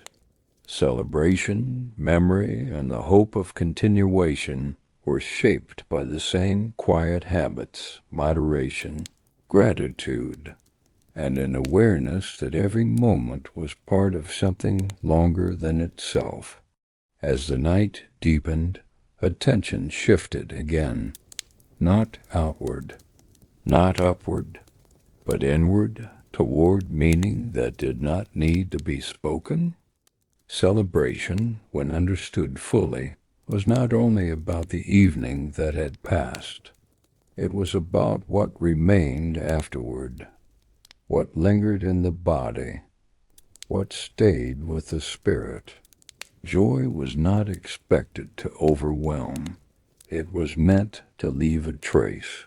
[SPEAKER 1] Celebration, memory, and the hope of continuation were shaped by the same quiet habits, moderation, gratitude, and an awareness that every moment was part of something longer than itself. As the night deepened, attention shifted again, not outward, not upward, but inward, toward meaning that did not need to be spoken. Celebration, when understood fully, was not only about the evening that had passed. It was about what remained afterward, what lingered in the body, what stayed with the spirit. Joy was not expected to overwhelm. It was meant to leave a trace,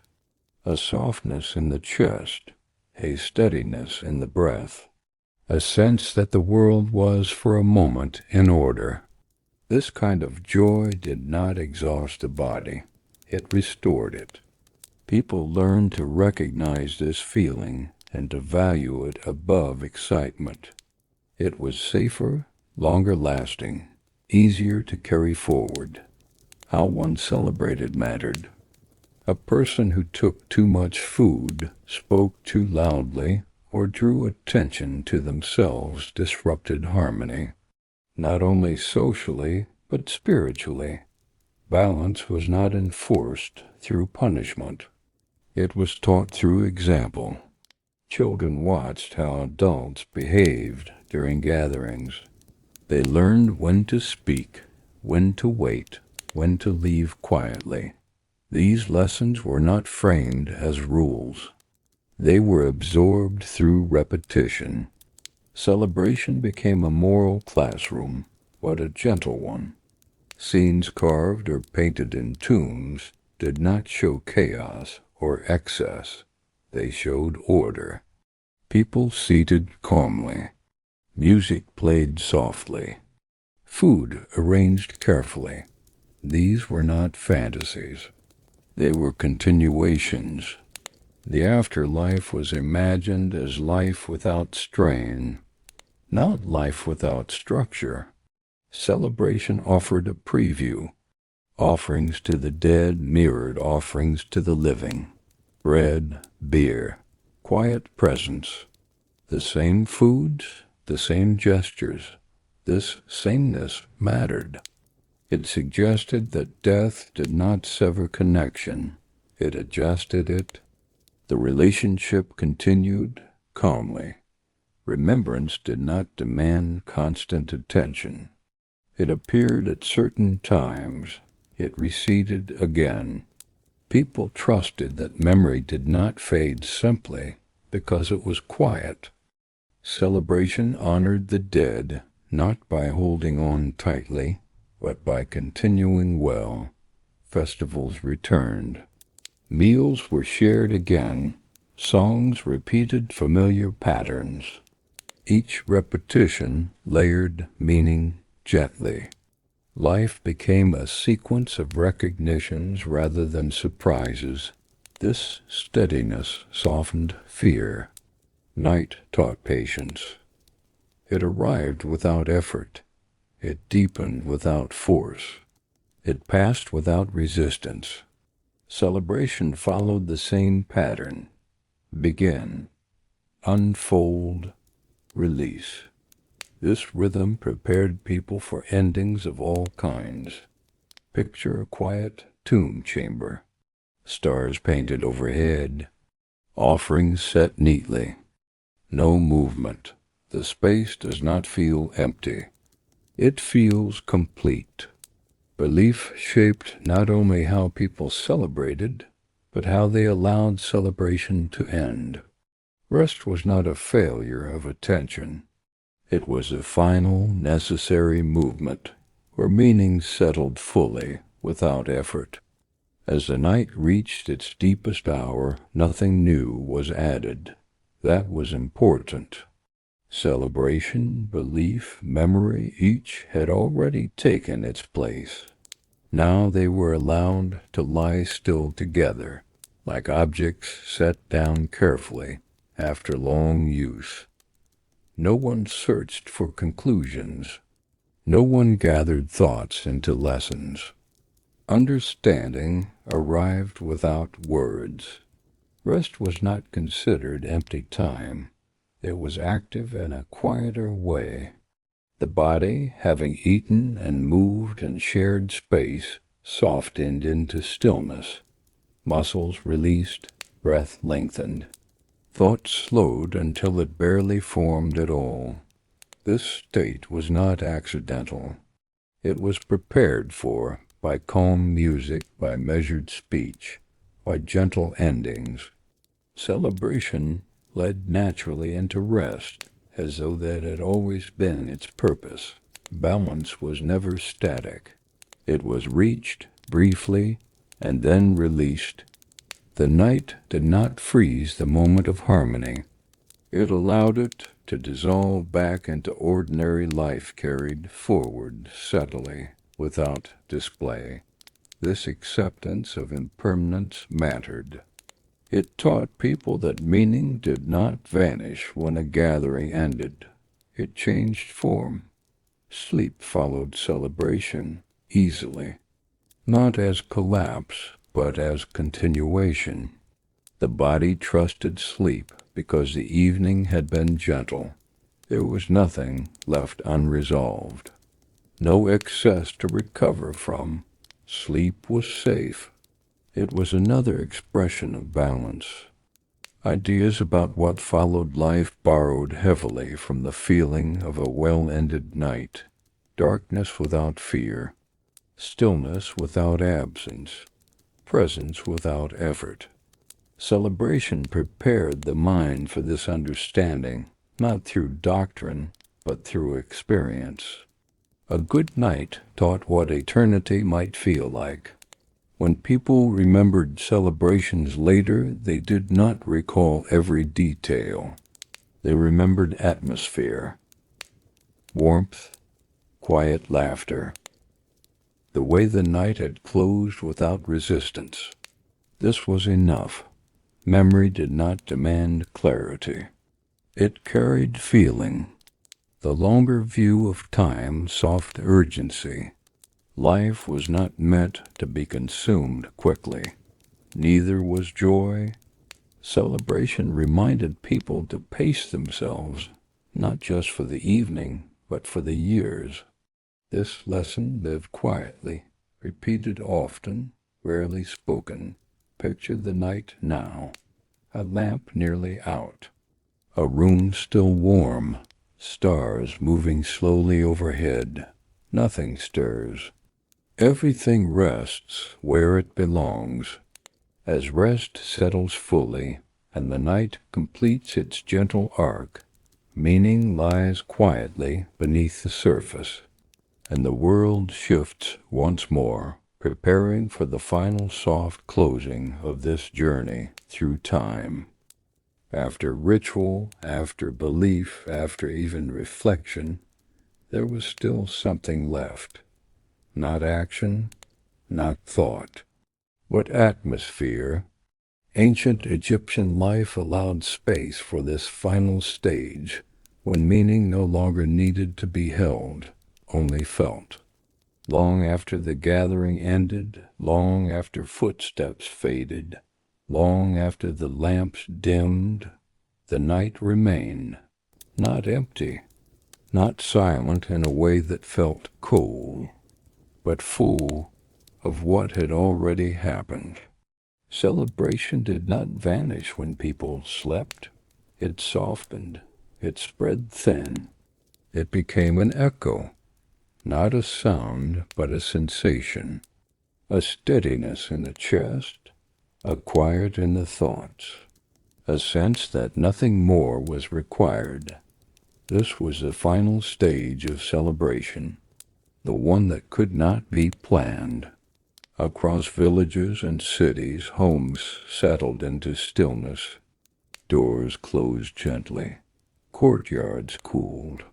[SPEAKER 1] a softness in the chest, a steadiness in the breath, a sense that the world was for a moment in order. This kind of joy did not exhaust the body. It restored it. People learned to recognize this feeling and to value it above excitement. It was safer, longer lasting, easier to carry forward. How one celebrated mattered. A person who took too much food, spoke too loudly, or drew attention to themselves disrupted harmony, not only socially, but spiritually. Balance was not enforced through punishment. It was taught through example. Children watched how adults behaved during gatherings. They learned when to speak, when to wait, when to leave quietly. These lessons were not framed as rules. They were absorbed through repetition. Celebration became a moral classroom, but a gentle one. Scenes carved or painted in tombs did not show chaos or excess. They showed order. People seated calmly. Music played softly. Food arranged carefully. These were not fantasies. They were continuations. The afterlife was imagined as life without strain, not life without structure. Celebration offered a preview. Offerings to the dead mirrored offerings to the living. Bread, beer, quiet presence. The same foods, the same gestures. This sameness mattered. It suggested that death did not sever connection. It adjusted it. The relationship continued calmly. Remembrance did not demand constant attention. It appeared at certain times. It receded again. People trusted that memory did not fade simply because it was quiet. Celebration honored the dead, not by holding on tightly, but by continuing well. Festivals returned. Meals were shared again. Songs repeated familiar patterns. Each repetition layered meaning gently. Life became a sequence of recognitions rather than surprises. This steadiness softened fear. Night taught patience. It arrived without effort. It deepened without force. It passed without resistance. Celebration followed the same pattern. Begin, unfold, release. This rhythm prepared people for endings of all kinds. Picture a quiet tomb chamber. Stars painted overhead. Offerings set neatly. No movement. The space does not feel empty. It feels complete. Belief shaped not only how people celebrated, but how they allowed celebration to end. Rest was not a failure of attention. It was a final, necessary movement, where meaning settled fully, without effort. As the night reached its deepest hour, nothing new was added. That was important. Celebration, belief, memory, each had already taken its place. Now they were allowed to lie still together, like objects set down carefully after long use. No one searched for conclusions. No one gathered thoughts into lessons. Understanding arrived without words. Rest was not considered empty time. It was active in a quieter way. The body, having eaten and moved and shared space, softened into stillness. Muscles released, breath lengthened. Thought slowed until it barely formed at all. This state was not accidental. It was prepared for by calm music, by measured speech, by gentle endings. Celebration led naturally into rest, as though that had always been its purpose. Balance was never static. It was reached briefly and then released. The night did not freeze the moment of harmony. It allowed it to dissolve back into ordinary life, carried forward subtly, without display. This acceptance of impermanence mattered. It taught people that meaning did not vanish when a gathering ended. It changed form. Sleep followed celebration easily, not as collapse, but as continuation. The body trusted sleep because the evening had been gentle. There was nothing left unresolved, no excess to recover from. Sleep was safe. It was another expression of balance. Ideas about what followed life borrowed heavily from the feeling of a well-ended night. Darkness without fear, stillness without absence, presence without effort. Celebration prepared the mind for this understanding, not through doctrine, but through experience. A good night taught what eternity might feel like. When people remembered celebrations later, they did not recall every detail. They remembered atmosphere, warmth, quiet laughter, the way the night had closed without resistance. This was enough. Memory did not demand clarity. It carried feeling. The longer view of time soft urgency. Life was not meant to be consumed quickly. Neither was joy. Celebration reminded people to pace themselves, not just for the evening, but for the years. This lesson lived quietly, repeated often, rarely spoken. Picture the night now. A lamp nearly out. A room still warm. Stars moving slowly overhead. Nothing stirs. Everything rests where it belongs. As rest settles fully, and the night completes its gentle arc, meaning lies quietly beneath the surface, and the world shifts once more, preparing for the final soft closing of this journey through time. After ritual, after belief, after even reflection, there was still something left. Not action, not thought, but atmosphere. Ancient Egyptian life allowed space for this final stage, when meaning no longer needed to be held, only felt. Long after the gathering ended, long after footsteps faded, long after the lamps dimmed, the night remained, not empty, not silent in a way that felt cold, but full of what had already happened. Celebration did not vanish when people slept. It softened. It spread thin. It became an echo, not a sound, but a sensation, a steadiness in the chest, a quiet in the thoughts, a sense that nothing more was required. This was the final stage of celebration, the one that could not be planned. Across villages and cities, homes settled into stillness. Doors closed gently. Courtyards cooled.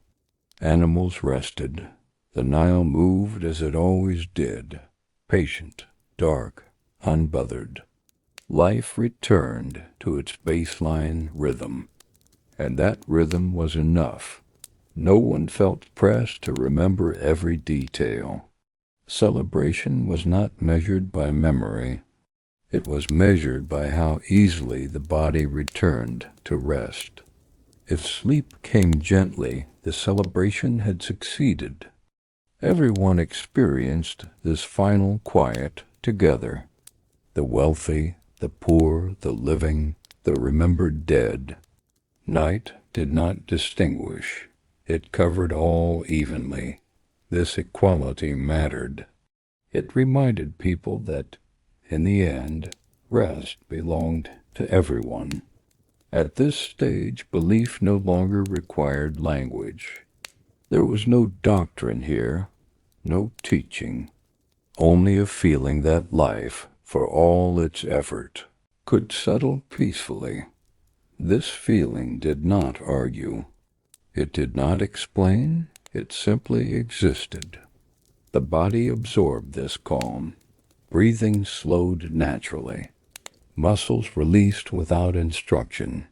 [SPEAKER 1] Animals rested. The Nile moved as it always did, patient, dark, unbothered. Life returned to its baseline rhythm, and that rhythm was enough. No one felt pressed to remember every detail. Celebration was not measured by memory. It was measured by how easily the body returned to rest. If sleep came gently, the celebration had succeeded. Everyone experienced this final quiet together. The wealthy, the poor, the living, the remembered dead. Night did not distinguish. It covered all evenly. This equality mattered. It reminded people that, in the end, rest belonged to everyone. At this stage, belief no longer required language. There was no doctrine here, no teaching, only a feeling that life, for all its effort, could settle peacefully. This feeling did not argue. It did not explain, it simply existed. The body absorbed this calm. Breathing slowed naturally. Muscles released without instruction.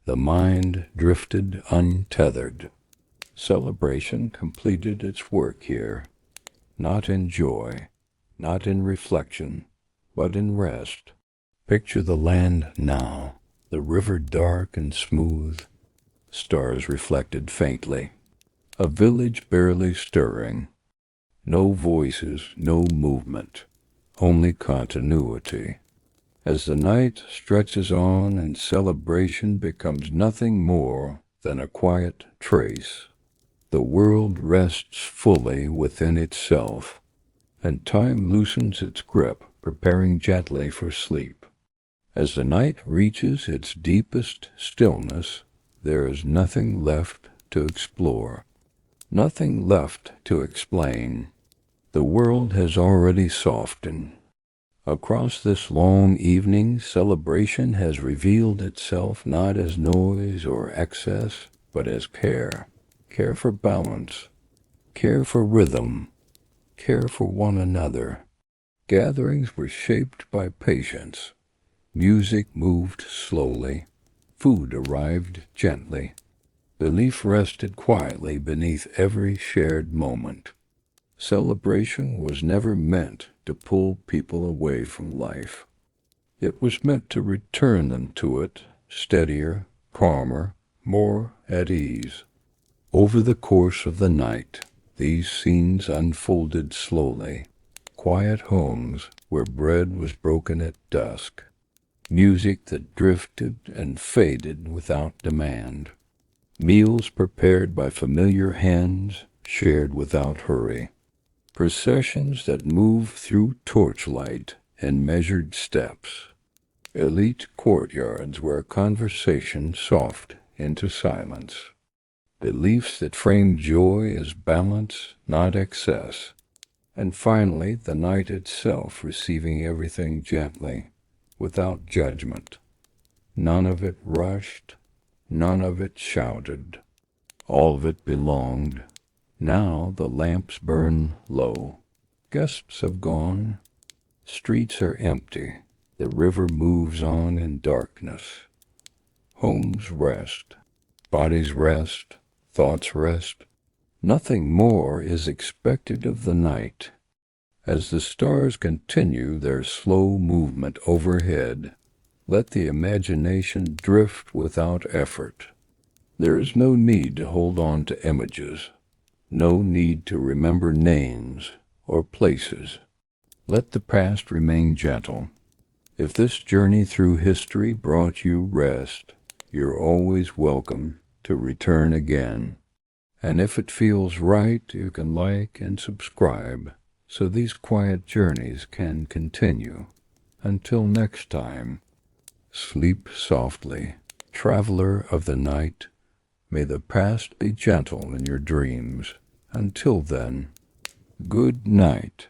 [SPEAKER 1] The mind drifted untethered. Celebration completed its work here, not in joy, not in reflection, but in rest. Picture the land now, the river dark and smooth, stars reflected faintly, a village barely stirring, no voices, no movement, only continuity. As the night stretches on and celebration becomes nothing more than a quiet trace, the world rests fully within itself, and time loosens its grip, preparing gently for sleep. As the night reaches its deepest stillness, there is nothing left to explore, nothing left to explain. The world has already softened. Across this long evening, celebration has revealed itself not as noise or excess, but as care. Care for balance, care for rhythm, care for one another. Gatherings were shaped by patience. Music moved slowly. Food arrived gently. Belief rested quietly beneath every shared moment. Celebration was never meant to pull people away from life. It was meant to return them to it, steadier, calmer, more at ease. Over the course of the night, these scenes unfolded slowly. Quiet homes where bread was broken at dusk. Music that drifted and faded without demand. Meals prepared by familiar hands, shared without hurry. Processions that moved through torchlight and measured steps. Elite courtyards where conversation softened into silence. Beliefs that framed joy as balance, not excess. And finally, the night itself receiving everything gently, without judgment. None of it rushed, none of it shouted. All of it belonged. Now the lamps burn low. Guests have gone. Streets are empty. The river moves on in darkness. Homes rest. Bodies rest. Thoughts rest. Nothing more is expected of the night. As the stars continue their slow movement overhead, let the imagination drift without effort. There is no need to hold on to images, no need to remember names or places. Let the past remain gentle. If this journey through history brought you rest, you're always welcome to return again. And if it feels right, you can like and subscribe so these quiet journeys can continue. Until next time, sleep softly, traveler of the night. May the past be gentle in your dreams. Until then, good night.